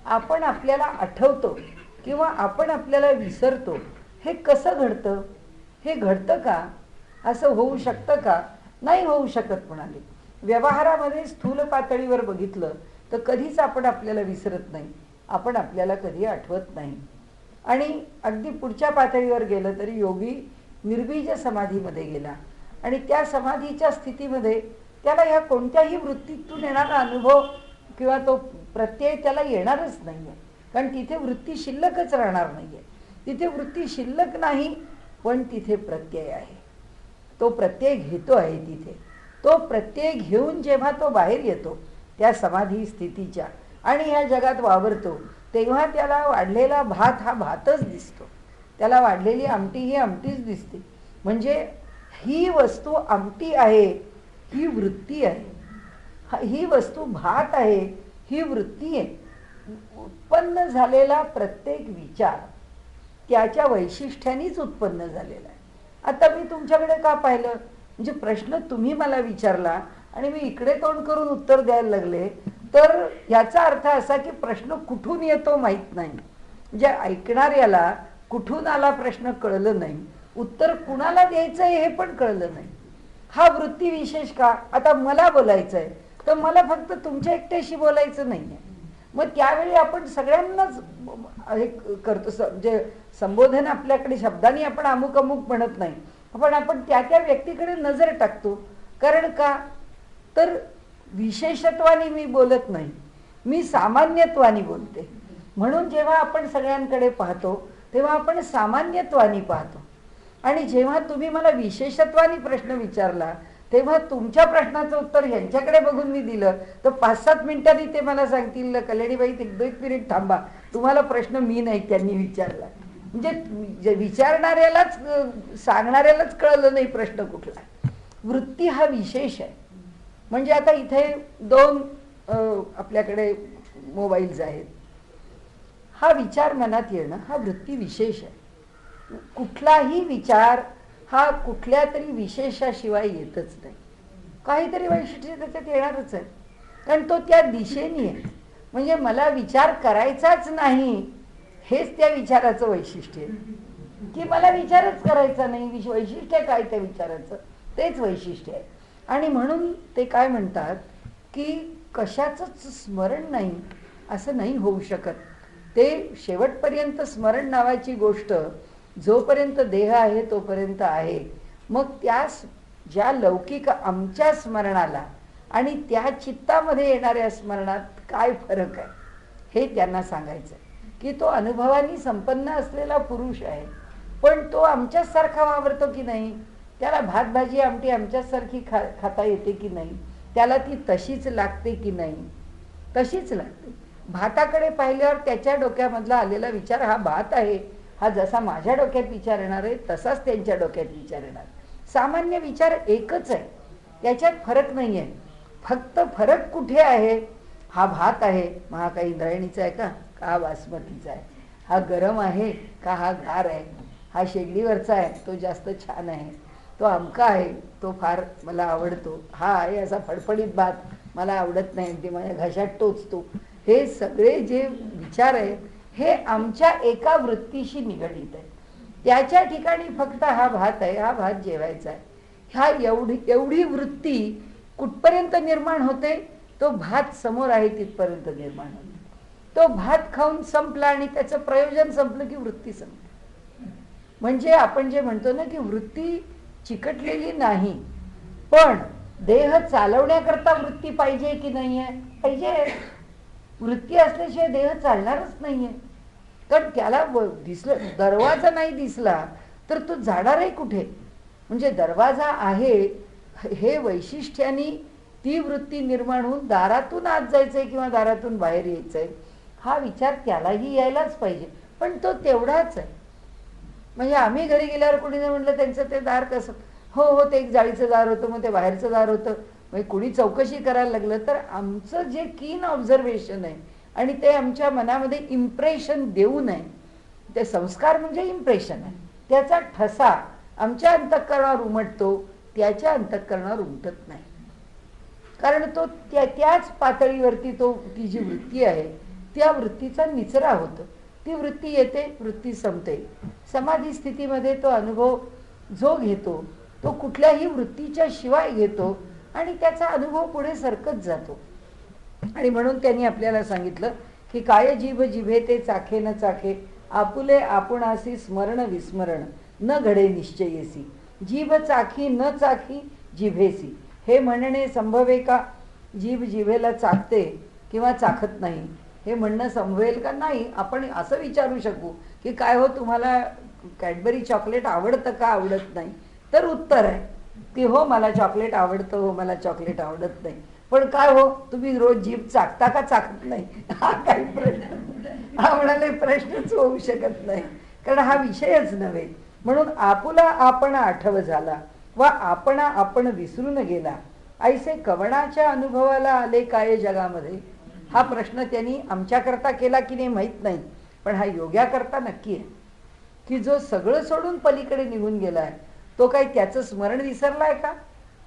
आपण आपल्याला आठवतो किंवा आपण आपल्याला विसरतो. हे कसं घडतं? हे घडतं का? असं होऊ शकतं का? नाही होऊ शकत म्हणाले. व्यवहारामध्ये स्थूल पातळीवर बघितलं तर कधीच आपण आपल्याला विसरत नाही, आपण आपल्याला कधी आठवत नाही. आणि अगदी पुढच्या पातळीवर गेलं तरी योगी निर्बीज समाधीमध्ये गेला आणि त्या समाधीच्या स्थितीमध्ये त्याला ह्या कोणत्याही वृत्तीतून येणारा अनुभव किंवा तो प्रत्यय त्याला येणारच नाही आहे. कारण तिथे वृत्ती शिल्लकच राहणार नाही आहे. तिथे वृत्ती शिल्लक नाही, पण तिथे प्रत्यय आहे. तो प्रत्यय घेतो आहे तिथे. तो प्रत्यय घेऊन जेव्हा तो बाहेर येतो त्या समाधी स्थितीच्या आणि ह्या जगात वावरतो, तेव्हा त्याला वाढलेला भात हा भातच दिसतो, त्याला वाढलेली आमटी ही आमटीच दिसते. म्हणजे ही वस्तू आमटी आहे, ही वृत्ती आहे. ही वस्तू भात आहे, ही वृत्ती आहे. उत्पन्न झालेला प्रत्येक विचार त्याच्या वैशिष्ट्यानेच उत्पन्न झालेला आहे. आता मी तुमच्याकडे का पाहिलं? म्हणजे प्रश्न तुम्ही मला विचारला आणि मी इकडे तोंड करून उत्तर द्यायला लागले, तर याचा अर्थ असा की प्रश्न कुठून येतो माहीत नाही. म्हणजे ऐकणाऱ्याला कुठून आला प्रश्न कळलं नाही, उत्तर कुणाला द्यायचं आहे हे पण कळलं नाही. हा वृत्ती विशेष का? आता मला बोलायचं आहे तर मला फक्त तुमच्या एकट्याशी बोलायचं नाही आहे. मग त्यावेळी आपण सगळ्यांनाच हे करतो. म्हणजे संबोधन आपल्याकडे शब्दांनी आपण अमुक अमुक म्हणत नाही, आपण त्या त्या व्यक्तीकडे नजर टाकतो. कारण का? तर विशेषत्वाने मी बोलत नाही, मी सामान्यत्वाने बोलते. म्हणून जेव्हा आपण सगळ्यांकडे पाहतो तेव्हा आपण सामान्यत्वाने पाहतो. आणि जेव्हा तुम्ही मला विशेषत्वाने प्रश्न विचारला तेव्हा तुमच्या प्रश्नाचं उत्तर ह्यांच्याकडे बघून मी दिलं तर 5-7 मिनिटांनी ते मला सांगतील, कल्याणीबाई एक मिनिट थांबा, तुम्हाला प्रश्न मी नाही त्यांनी विचारला. म्हणजे विचारणाऱ्यालाच सांगणाऱ्यालाच कळलं नाही प्रश्न कुठला. वृत्ती हा विशेष आहे. म्हणजे आता इथे 2 आपल्याकडे मोबाईल्स आहेत. हा विचार मनात येणं हा वृत्ती विशेष आहे. कुठलाही विचार हा कुठल्या तरी विशेषाशिवाय येतच नाही. काहीतरी वैशिष्ट्य त्याच्यात येणारच आहे, कारण तो त्या दिशेने आहे. म्हणजे मला विचार करायचाच नाही हेच त्या विचाराचं वैशिष्ट्य आहे, की मला विचारच करायचा नाही. वैशिष्ट्य काय त्या विचाराचं? तेच वैशिष्ट्य आहे. आणि म्हणून ते काय म्हणतात की कशाचंच स्मरण नाही असं नाही होऊ शकत. ते शेवटपर्यंत स्मरण नावाची गोष्ट जोपर्यंत देह आहे तोपर्यंत आहे. मग त्या ज्या लौकिक आमच्या स्मरणाला आणि त्या चित्तामध्ये येणाऱ्या स्मरणात काय फरक आहे हे त्यांना सांगायचं आहे. की तो अनुभवानी संपन्न असलेला पुरुष आहे, पण तो आमच्यासारखा वावरतो की नाही? त्याला भात भाजी आमटी आमच्यासारखी खाता येते की नाही? त्याला ती तशीच लागते की नाही? तशीच लागते. भाताकडे पाहिल्यावर त्याच्या डोक्यामधला आलेला विचार हा भात आहे, हा जसा माझ्या डोक्यात विचार येणार आहे तसाच त्यांच्या डोक्यात विचार येणार. सामान्य विचार एकच आहे, त्याच्यात फरक नाही आहे. फक्त फरक कुठे आहे? हा भात आहे, मग हा काही इंद्रायणीचा आहे का हा बासमतीचा आहे? हा गरम आहे का हा गार आहे? हा शेगडीवरचा आहे तो जास्त छान आहे, तो अमका आहे तो फार मला आवडतो, हा आहे असा फडफडीत भात मला आवडत नाही, ते माझ्या घशात टोचतो. हे सगळे जे विचार आहेत हे आमच्या एका वृत्तीशी निगडीत आहे. त्याच्या ठिकाणी फक्त हा भात आहे, हा भात जेवायचा आहे, ह्या एवढी वृत्ती कुठपर्यंत निर्माण होते? तो भात समोर आहे तिथपर्यंत निर्माण होते. तो भात खाऊन संपला आणि त्याचं प्रयोजन संपलं की वृत्ती संपली. म्हणजे आपण जे म्हणतो ना की वृत्ती चिकटलेली नाही, पण देह चालवण्याकरता वृत्ती पाहिजे की नाहीये? पाहिजे. वृत्ती असल्याशिवाय देह चालणारच नाहीये. कारण त्याला दिसलं, दरवाजा नाही दिसला तर तो जाणारही कुठे? म्हणजे दरवाजा आहे हे वैशिष्ट्याने ती वृत्ती निर्माण होऊन दारातून आत जायचंय किंवा दारातून बाहेर यायचंय हा विचार त्यालाही यायलाच पाहिजे, पण तो तेवढाच आहे. म्हणजे आम्ही घरी गेल्यावर कोणी नाही म्हटलं त्यांचं ते दार कसं, हो हो ते एक जाळीचं दार होतं, मग ते बाहेरचं दार होतं, म्हणजे कुणी चौकशी करायला लागलं तर आमचं जे कीन ऑब्झर्वेशन आहे आणि ते आमच्या मनामध्ये इम्प्रेशन देऊ नये, ते संस्कार म्हणजे इम्प्रेशन आहे, त्याचा ठसा आमच्या अंतःकरणावर उमटतो, त्याच्या अंतःकरणावर उमटत नाही. कारण तो त्याच पातळीवरती ती जी वृत्ती आहे त्या वृत्तीचा निचरा होतो. ती वृत्ती येते, वृत्ती संपते. समाधी स्थितीमध्ये तो अनुभव जो घेतो तो कुठल्याही वृत्तीच्या शिवाय घेतो आणि त्याचा अनुभव पुढे सरकत जातो. आणि म्हणून त्यांनी आपल्याला सांगितलं की काय जीभ जिभे ते चाखे न चाखे, आपुले आपणासी स्मरण विस्मरण न घडे निश्चयेसी, जीभ चाखी न चाखी जिभेसी. हे म्हणणे संभवे का? जीभ जिभेला चाखते किंवा चाखत नाही हे म्हणणं संभवेल का? नाही. आपण असं विचारू शकू की काय हो तुम्हाला कॅडबरी चॉकलेट आवडतं का आवडत नाही, तर उत्तर आहे की हो मला चॉकलेट आवडतं, हो मला चॉकलेट आवडत नाही. पण काय हो तुम्ही रोज जीभ चाखता का चाखत नाही, हा काही प्रश्न, हा म्हणाले प्रश्नच होऊ शकत नाही, कारण हा विषयच नव्हे. म्हणून आपुला आपण आठव झाला व आपणा आपण विसरून गेला, ऐसे कवणाच्या अनुभवाला आले काय जगामध्ये. हा प्रश्न त्यांनी आमच्याकरता केला की नाही माहीत नाही, पण हा योग्याकरता नक्की आहे की जो सगळं सोडून पलीकडे निघून गेलाय तो काही त्याचं स्मरण विसरलाय का?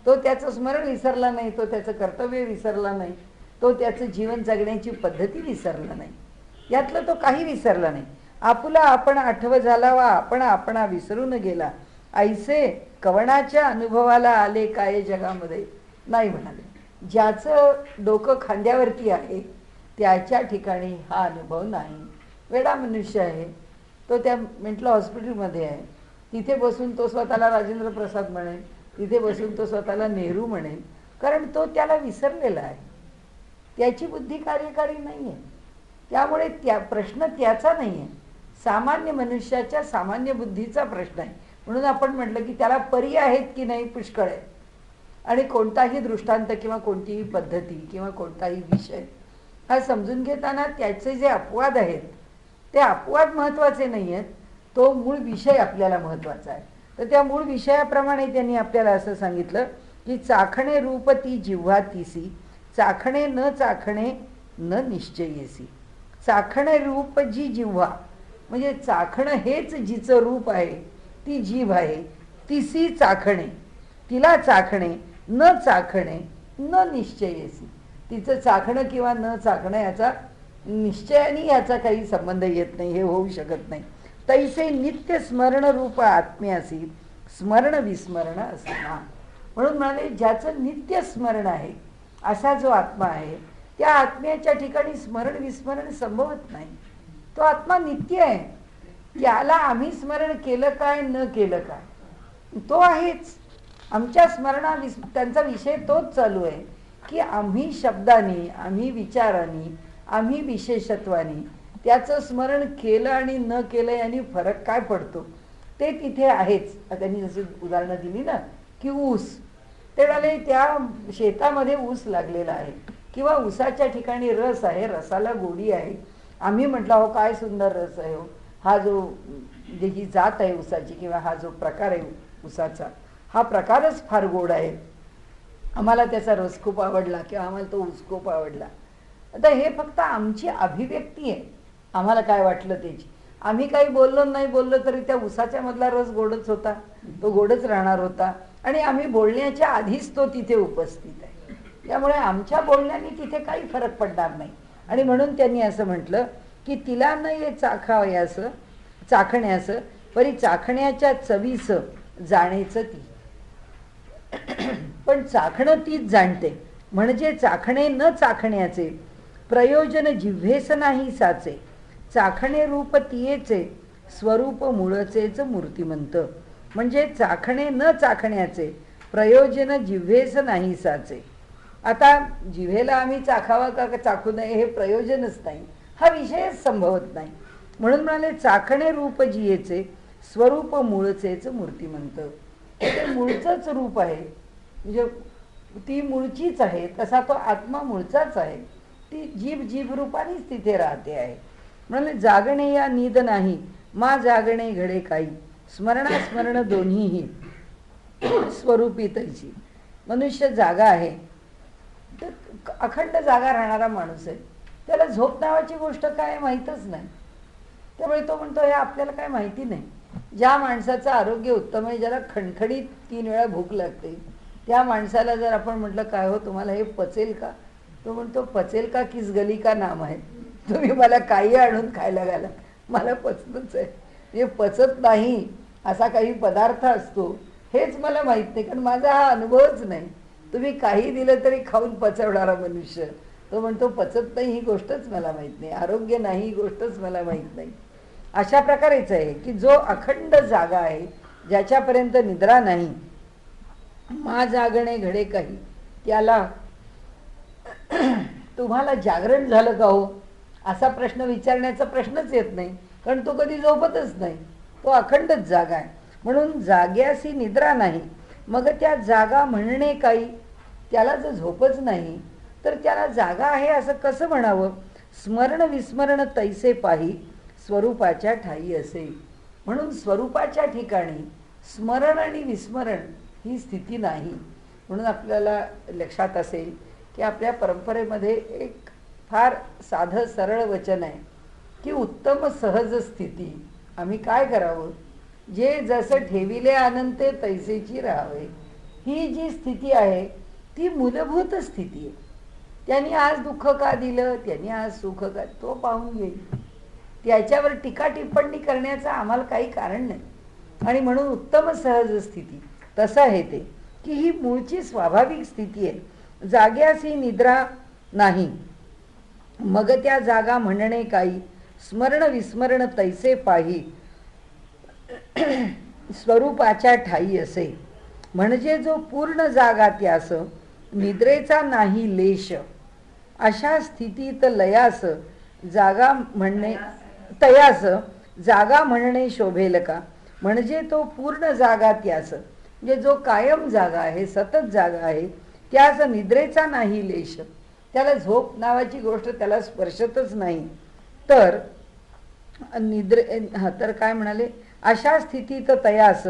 तो त्याचं स्मरण विसरला नाही, तो त्याचं कर्तव्य विसरला नाही, तो त्याचं जीवन जगण्याची पद्धती विसरला नाही, यातलं तो काही विसरला नाही. आपुला आपण आठव झाला व आपण आपणा विसरून गेला, ऐसे कवणाच्या अनुभवाला आले काय जगामध्ये. नाही म्हणाले. ज्याचं डोकं खांद्यावरती आहे त्याच्या ठिकाणी हा अनुभव नाही. वेडा मनुष्य आहे तो, त्या मेंटल हॉस्पिटलमध्ये आहे, तिथे बसून तो स्वतःला राजेंद्र प्रसाद म्हणेल, तिथे बसून तो स्वतःला नेहरू म्हणेल, कारण तो त्याला विसरलेला आहे, त्याची बुद्धी कार्यकारी नाही आहे. त्यामुळे प्रश्न त्याचा नाही आहे, सामान्य मनुष्याच्या सामान्य बुद्धीचा प्रश्न आहे. म्हणून आपण म्हटलं की त्याला पर्याय आहेत की नाही, पुष्कळ आहे. आणि कोणताही दृष्टांत किंवा कोणतीही पद्धती किंवा कोणताही विषय हा समजून घेताना त्याचे जे अपवाद आहेत ते अपवाद महत्त्वाचे नाही आहेत, तो मूळ विषय आपल्याला महत्त्वाचा आहे. तर त्या मूळ विषयाप्रमाणे त्यांनी आपल्याला असं सांगितलं की चाखणे रूप ती जिव्हा तिसी, चाखणे न चाखणे न निश्चयेसी. चाखणे रूप जी जिव्हा, म्हणजे चाखणं हेच जिचं रूप आहे, ती जीभ आहे, तिसी चाखणे, तिला चाखणे, न चाखणे न निश्चयेसी. तिचं चाखणं किंवा न चाखणं याचा निश्चयाने याचा काही संबंध येत नाही, हे होऊ शकत नाही. तैसे नित्य स्मरण रूप आत्म्यासी स्मरण विस्मरण असना. म्हणून म्हणाले ज्याचं नित्य स्मरण आहे असा जो आत्मा आहे त्या आत्म्याच्या ठिकाणी स्मरण विस्मरण संभवत नाही. तो आत्मा नित्य आहे, त्याला आम्ही स्मरण केलं काय न केलं काय तो आहेच. आमच्या त्यांचा विषय तोच चालू आहे की आम्ही शब्दांनी, आम्ही विचारांनी, आम्ही विशेषत्वानी त्याचं स्मरण केलं आणि न केलं यांनी फरक काय पडतो ते तिथे आहेच. त्यांनी जशी उदाहरणं दिली ना की ऊस, ते म्हणाले त्या शेतामध्ये ऊस लागलेला आहे किंवा ऊसाच्या ठिकाणी रस आहे, रसाला गोडी आहे. आम्ही म्हटलं हो काय सुंदर रस आहे हो, हा जो जी जात आहे ऊसाची किंवा हा जो प्रकार आहे ऊसाचा हा प्रकारच फार गोड आहे, आम्हाला त्याचा रस खूप आवडला किंवा आम्हाला तो ऊस खूप आवडला. आता हे फक्त आमची अभिव्यक्ती आहे, आम्हाला काय वाटलं त्याची. आम्ही काही बोललो नाही बोललो तरी त्या ऊसाच्या मधला रस गोडच होता, तो गोडच राहणार होता आणि आम्ही बोलण्याच्या आधीच तो तिथे उपस्थित आहे. त्यामुळे आमच्या बोलण्याने तिथे काही फरक पडणार नाही. आणि म्हणून त्यांनी असं म्हटलं की तिला न ये चाखावयास चाखण्यास परी चाखण्याच्या चवीस जाणेचं ती. पण चाखणं तीच जाणते, म्हणजे चाखणे न चाखण्याचे प्रयोजन जिव्हेस नाही साचे. चाखणे रूप तियेचे स्वरूप मूळचेच मूर्तिमंत. म्हणजे चाखणे न चाखण्याचे प्रयोजन जिव्हेस नाही साचे. आता जिव्हेला आम्ही चाखावा का चाखू नये हे प्रयोजनच नाही, हा विषयच संभवत नाही. म्हणून म्हणाले चाखणे रूप जियेचे स्वरूप मूळचेच मूर्तिमंत. ते मूळचंच रूप आहे, म्हणजे ती मूळचीच आहे, तसा तो आत्मा मूळचाच आहे. ती जीभ जीभ रूपानेच तिथे राहते आहे. म्हणाले जागणे या नीद नाही, मा जागणे घडे काही, स्मरण दोन्हीही स्वरूपी तैची. मनुष्य जागा आहे, तर अखंड जागा राहणारा माणूस आहे. त्याला झोप नावाची गोष्ट काय माहीतच नाही. त्यामुळे तो म्हणतो हे आपल्याला काय माहिती नाही. ज्या माणसाचं आरोग्य उत्तम आहे, ज्याला खणखणीत 3 वेळा भूक लागते, त्या माणसाला जर आपण म्हटलं काय हो तुम्हाला हे पचेल का, तो म्हणतो पचेल का किस गली का नाम आहे, तुम्ही मला काही आणून खायला घाला, मला पचतच आहे. म्हणजे पचत नाही असा काही पदार्थ असतो हेच मला माहीत नाही, कारण माझा हा अनुभवच नाही. तुम्ही काही दिलं तरी खाऊन पचवणारा मनुष्य, तो म्हणतो पचत नाही ही गोष्टच मला माहीत नाही, आरोग्य नाही ही गोष्टच मला माहीत नाही. अशा प्रकारेच आहे की जो अखंड जागा आहे, ज्याच्यापर्यंत निद्रा नाही, मा जागणे घडे काही, त्याला तुम्हाला जागरण झालं का हो असा प्रश्न विचारण्याचा प्रश्नच येत नाही, कारण तो कधी झोपतच नाही, तो अखंडच जागा आहे. म्हणून जाग्यासी निद्रा नाही, मग त्या जागा म्हणणे काही, त्याला जर झोपच नाही तर त्याला जागा आहे असं कसं म्हणावं. स्मरण विस्मरण तैसे पाही, स्वरूपाच्या ठाई असे. म्हणून स्वरूपाच्या ठिकाणी स्मरण आणि विस्मरण ही स्थिती नाही. म्हणून आपल्याला लक्षात असेल की आपल्या परंपरेमध्ये एक फार साधं सरळ वचन आहे की उत्तम सहज स्थिती. आम्ही काय करावं, जे जसं ठेविले अनंते तैसेची राहावे. ही जी स्थिती आहे ती मूलभूत स्थिती आहे. त्यांनी आज दुःख का दिलं, त्यांनी आज सुख का, तो पाहून घेईल. त्याच्यावर टीका टिप्पणी करण्याचं आम्हाला काही कारण नाही. आणि म्हणून उत्तम सहज स्थिती तसं आहे ते की ही मूळची स्वाभाविक स्थिती आहे. जाग्यासी निद्रा नाही, मग त्या जागा म्हणणे काही, स्मरण विस्मरण तैसे पाही, स्वरूपाच्या ठाई असे. म्हणजे जो पूर्ण जागा त्यास, निद्रेचा नाही लेश, अशा स्थितीत लयास जागा म्हणणे, तयास जागा म्हणणे शोभेल का. म्हणजे तो पूर्ण जागा त्यास, म्हणजे जो कायम जागा आहे, सतत जागा आहे, त्यास निद्रेचा नाही लेश, त्याला झोप नावाची गोष्ट त्याला स्पर्शतच नाही. तर तर काय म्हणाले, अशा स्थितीत तयास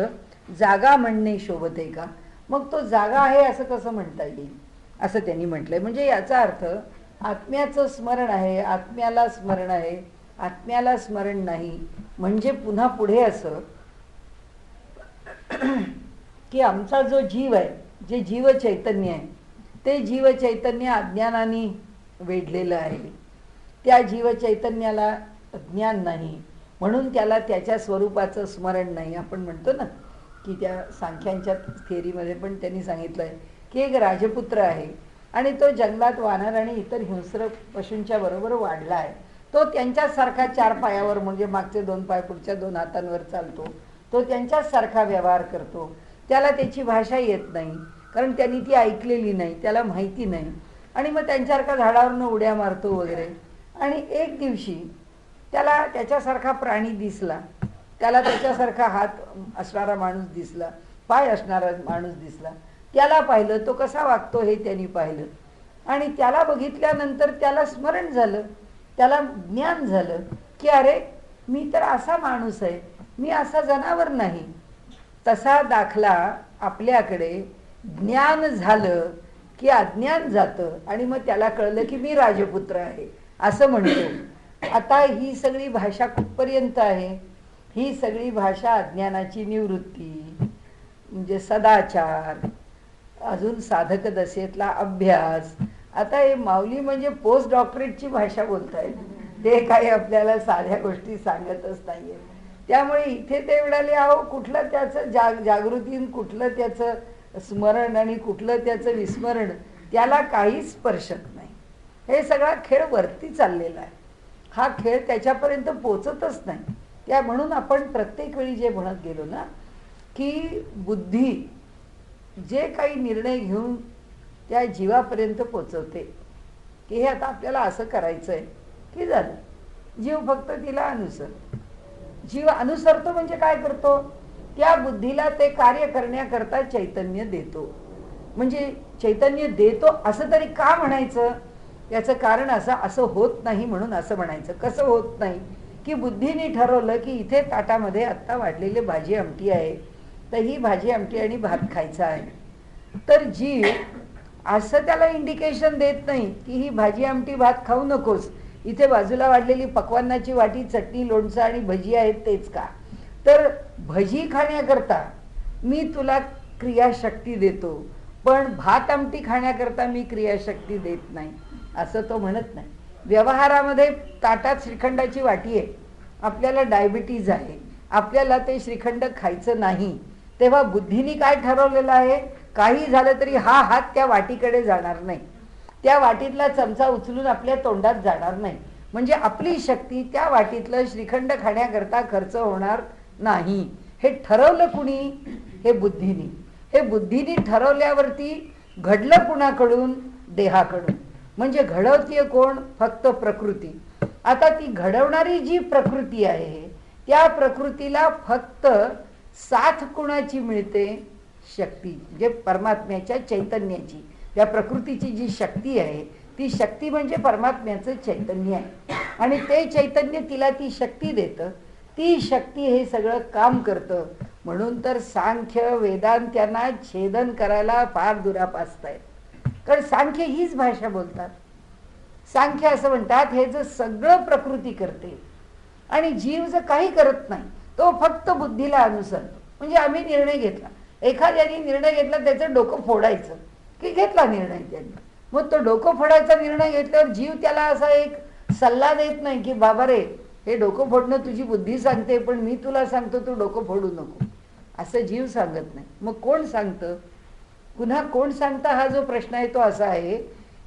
जागा म्हणणे शोभते का. मग तो जागा आहे असं कसं म्हणता येईल, असं त्यांनी म्हटलंय. म्हणजे याचा अर्थ आत्म्याचं स्मरण आहे, आत्म्याला स्मरण आहे, आत्म्याला स्मरण नाही. म्हणजे पुन्हा पुढे असं की आमचा जो जीव आहे, जे जीव चैतन्य आहे, ते जीव चैतन्य अज्ञानाने वेढलेलं आहे. त्या जीव चैतन्याला ज्ञान नाही, म्हणून त्याला त्याच्या स्वरूपाचं स्मरण नाही. आपण म्हणतो ना की त्या सांख्यांच्या थेरीमध्ये पण त्यांनी सांगितलं आहे की एक राजपुत्र आहे आणि तो जंगलात वानर आणि इतर हिंस्र पशूंच्या बरोबर वाढला आहे. तो त्यांच्यासारखा 4 पायावर, म्हणजे मागचे 2 पाय पुढच्या 2 हातांवर चालतो. तो त्यांच्याच सारखा व्यवहार करतो. त्याला त्याची भाषा येत नाही, कारण त्यांनी ती ऐकलेली नाही, त्याला माहिती नाही. आणि मग त्यांच्यासारखा झाडावरनं उड्या मारतो वगैरे. आणि एक दिवशी त्याला त्याच्यासारखा प्राणी दिसला, त्याला त्याच्यासारखा हात असणारा माणूस दिसला, पाय असणारा माणूस दिसला. त्याला पाहिलं, तो कसा वागतो हे त्यांनी पाहिलं. आणि त्याला बघितल्यानंतर त्याला स्मरण झालं, त्याला ज्ञान झालं की अरे मी तर असा माणूस आहे, मी असा जनावर नाही. तसा दाखला आपल्याकडे ज्ञान झालं की अज्ञान जातं आणि मग त्याला कळलं की मी राजपुत्र आहे असं म्हणतो. आता ही सगळी भाषा कुठपर्यंत आहे, ही सगळी भाषा अज्ञानाची निवृत्ती, म्हणजे सदाचार, अजून साधक दशेतला अभ्यास. आता हे माऊली म्हणजे पोस्ट डॉक्टरेटची भाषा बोलतायत, ते काही आपल्याला साध्या गोष्टी सांगतच नाहीये. त्यामुळे इथे ते म्हणाले अहो कुठलं त्याचं जागृती, कुठलं त्याचं स्मरण आणि कुठलं त्याचं विस्मरण, त्याला काहीच स्पर्शत नाही. हे सगळा खेळ वरती चाललेला आहे, हा खेळ त्याच्यापर्यंत पोचतच नाही. त्या म्हणून आपण प्रत्येक वेळी जे म्हणत गेलो ना की बुद्धी जे काही निर्णय घेऊन त्या जीवापर्यंत पोचवते की हे आता आपल्याला असं करायचं आहे की झालं, जीव फक्त तिला जीव अनुसरतो. म्हणजे काय करतो, त्या बुद्धीला ते कार्य करण्याकरता चैतन्य देतो. म्हणजे चैतन्य देतो असं तरी का म्हणायचं, याचं कारण असं होत नाही म्हणून असं म्हणायचं. कसं होत नाही की बुद्धीने ठरवलं की इथे ताटामध्ये आत्ता वाढलेली भाजी आमटी आहे, तर ही भाजी आमटी आणि भात खायचा आहे. तर जीव असं त्याला इंडिकेशन देत नाही की ही भाजी आमटी भात खाऊ नकोस, इथे बाजूला वाढलेली पक्वान्नाची वाटी, चटणी, लोणचं आणि भजी आहेत तेच का. तर भजी खाण्याकरता मी तुला क्रियाशक्ती देतो, पण भात आमटी खाण्याकरता मी क्रियाशक्ती देत नाही असं तो म्हणत नाही. व्यवहारामध्ये ताटात श्रीखंडाची वाटी आहे, आपल्याला डायबिटीज आहे, आपल्याला ते श्रीखंड खायचं नाही, तेव्हा बुद्धीने काय ठरवलेलं आहे, काही झालं तरी हा हात त्या वाटीकडे जाणार नाही, त्या वाटीतला चमचा उचलून आपल्या तोंडात जाणार नाही. म्हणजे आपली शक्ती त्या वाटीतलं श्रीखंड खाण्याकरता खर्च होणार नाही. हे ठरवलं कुणी? हे बुद्धीने. हे बुद्धीने ठरवल्यावरती घडलं कुणाकडून? देहाकडून. म्हणजे घडवतीये कोण? फक्त प्रकृती. आता ती घडवणारी जी प्रकृती आहे त्या प्रकृतीला फक्त साथ कुणाची मिळते? शक्ती, म्हणजे परमात्म्याच्या चैतन्याची. त्या प्रकृतीची जी शक्ती आहे ती शक्ती म्हणजे परमात्म्याचं चैतन्य आहे, आणि ते चैतन्य तिला ती शक्ती देतं, ती शक्ती हे सगळं काम करतं. म्हणून तर सांख्य वेदांत्यांना छेदन करायला फार दुरापास्त आहेत, कारण सांख्य हीच भाषा बोलतात. सांख्य असं म्हणतात हे जर सगळं प्रकृती करते आणि जीव जर काही करत नाही, तो फक्त बुद्धीला अनुसरतो. म्हणजे आम्ही निर्णय घेतला, एखाद्याने निर्णय घेतला त्याचं डोकं फोडायचं की घेतला निर्णय त्यांनी, मग तो डोकं फोडायचा निर्णय घेतल्यावर जीव त्याला असा एक सल्ला देत नाही की बाबा रे, हे डोकं फोडणं तुझी बुद्धी सांगते, पण मी तुला सांगतो तू डोकं फोडू नको, असं जीव सांगत नाही. मग कोण सांगतं? पुन्हा कोण सांगतं हा जो प्रश्न आहे तो असा आहे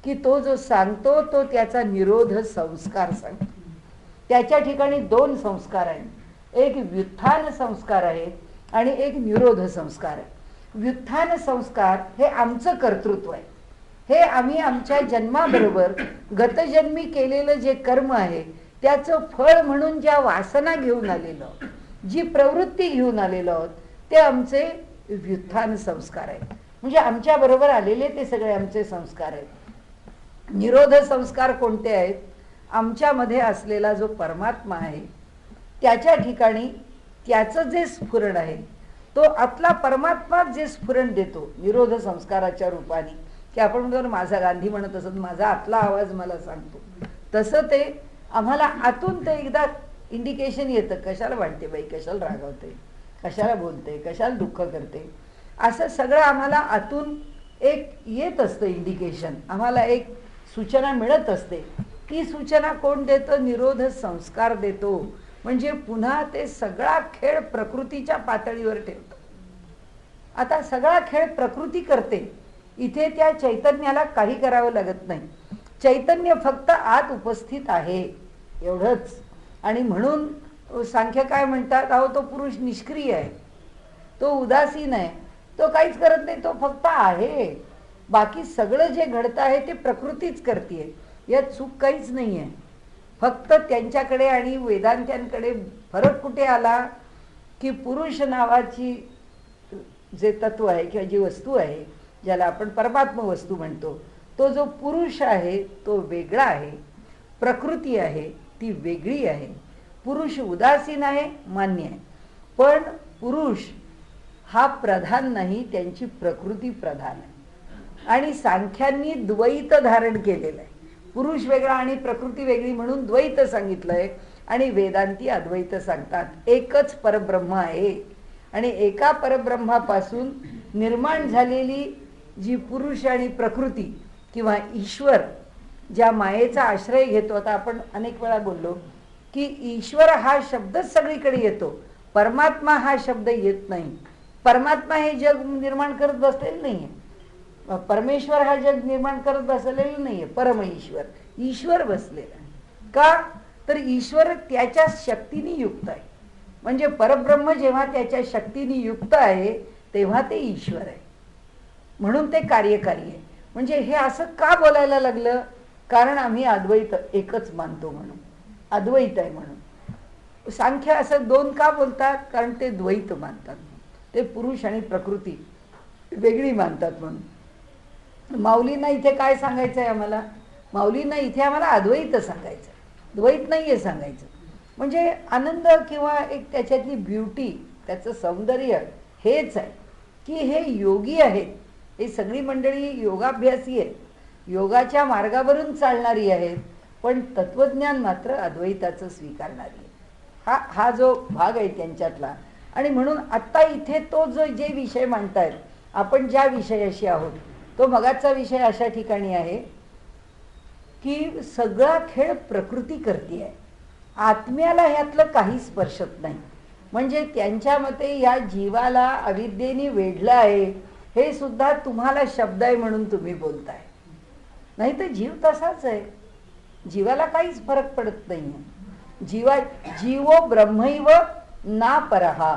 की तो जो सांगतो तो त्याचा निरोध संस्कार सांगतो. त्याच्या ठिकाणी दोन संस्कार आहेत, एक व्युत्थान संस्कार आहे आणि एक निरोध संस्कार आहे. व्युत्थान संस्कार हे आमचं कर्तृत्व आहे, हे आम्ही आमच्या जन्माबरोबर गतजन्मी केलेलं जे कर्म आहे त्याचं फळ म्हणून ज्या वासना घेऊन आलेलो आहोत, जी प्रवृत्ती घेऊन आलेलो आहोत, ते आमचे व्युत्थान संस्कार आहेत. म्हणजे आमच्या बरोबर आलेले ते सगळे आमचे संस्कार आहेत. निरोध संस्कार कोणते आहेत? आमच्यामध्ये असलेला जो परमात्मा आहे त्याच्या ठिकाणी त्याचं जे स्फुरण आहे, तो आतला परमात्मा जे स्फुरण देतो निरोध संस्काराच्या रूपाने, की आपण म्हणतो माझा गांधी म्हणत असत माझा आतला आवाज मला सांगतो, तसं ते आम्हाला आतून ते एकदा इंडिकेशन येतं, कशाला वाटते बाई, कशाला रागवते, कशाला बोलते, कशाला दुःख करते, असं सगळं आम्हाला आतून एक येत असतं इंडिकेशन, आम्हाला एक सूचना मिळत असते. ती सूचना कोण देतं? निरोध संस्कार देतो. म्हणजे पुन्हा ते सगळा खेळ प्रकृतीच्या पातळीवर ठेवतं. आता सगळा खेळ प्रकृती करते, इथे त्या चैतन्याला काही करावं लागत नाही. चैतन्य फक्त आत उपस्थित आहे एवढंच. आणि म्हणून सांख्य काय म्हणतात, अहो तो पुरुष निष्क्रिय आहे, तो उदासीन आहे, तो काहीच करत नाही, तो फक्त आहे. बाकी सगळं जे घडतं आहे ते प्रकृतीच करते, यात चूक काहीच नाही आहे. फक्त त्यांच्याकडे आणि वेदांत्यांकडे फरक कुठे आला की पुरुष नावाची जे तत्व आहे किंवा जी वस्तू आहे, ज्याला आपण परमात्मा वस्तू म्हणतो, तो जो पुरुष आहे तो वेगळा आहे, प्रकृती आहे ती वेगळी आहे. पुरुष उदासीन आहे, मान्य आहे, पण पुरुष हा प्रधान नाही, त्यांची प्रकृती प्रधान आहे. आणि सांख्यांनी द्वैत धारण केलेलं आहे, पुरुष वेगळा आणि प्रकृती वेगळी म्हणून द्वैत सांगितलंय. आणि वेदांती अद्वैत सांगतात, एकच परब्रह्म आहे. आणि एका परब्रह्मापासून निर्माण झालेली जी पुरुष आणि प्रकृती किंवा ईश्वर ज्या मायेचा आश्रय घेतो, आता आपण अनेक वेळा बोललो की ईश्वर हा शब्दच सगळीकडे येतो, परमात्मा हा शब्द येत नाही. परमात्मा हे जग निर्माण करत बसलेलं नाहीये, परमेश्वर हा जग निर्माण करत बसलेलं नाहीये, परम ईश्वर बसलेला आहे. का तर ईश्वर त्याच्या शक्तीने युक्त आहे. म्हणजे परब्रह्म जेव्हा त्याच्या शक्तीने युक्त आहे तेव्हा ते ईश्वर आहे, म्हणून ते कार्यकारी आहे. म्हणजे हे असं का बोलायला लागलं? कारण आम्ही अद्वैत एकच मानतो म्हणून, अद्वैत आहे म्हणून. सांख्य असं दोन का बोलतात? कारण ते द्वैत मानतात, ते पुरुष आणि प्रकृती वेगळी मानतात म्हणून. माऊलींना इथे काय सांगायचं आहे आम्हाला? माऊलींना इथे आम्हाला अद्वैत सांगायचं, द्वैत नाही आहे सांगायचं. म्हणजे आनंद किंवा एक त्याच्यातली ब्युटी, त्याचं सौंदर्य हेच आहे की हे योगी आहेत, ही सगळी मंडळी योगाभ्यासी आहेत, योगाच्या मार्गावरून चालणारी आहेत, पण तत्वज्ञान मात्र अद्वैताचं स्वीकारणारी आहे. हा जो भाग आहे त्यांच्यातला. आणि म्हणून आत्ता इथे तो जे विषय मांडतायत, आपण ज्या विषयाशी आहोत, तो मगाचा विषय अशा ठिकाणी आहे की सगळा खेळ प्रकृती करते आहे, आत्म्याला ह्यातलं काही स्पर्शत नाही. म्हणजे त्यांच्या मते या जीवाला अविद्येने वेढलं आहे, हे सुद्धा तुम्हाला शब्द आहे म्हणून तुम्ही बोलताय, नाही तर जीव तसाच आहे, जीवाला काहीच फरक पडत नाही. जीवो ब्रह्मैव ना परहा,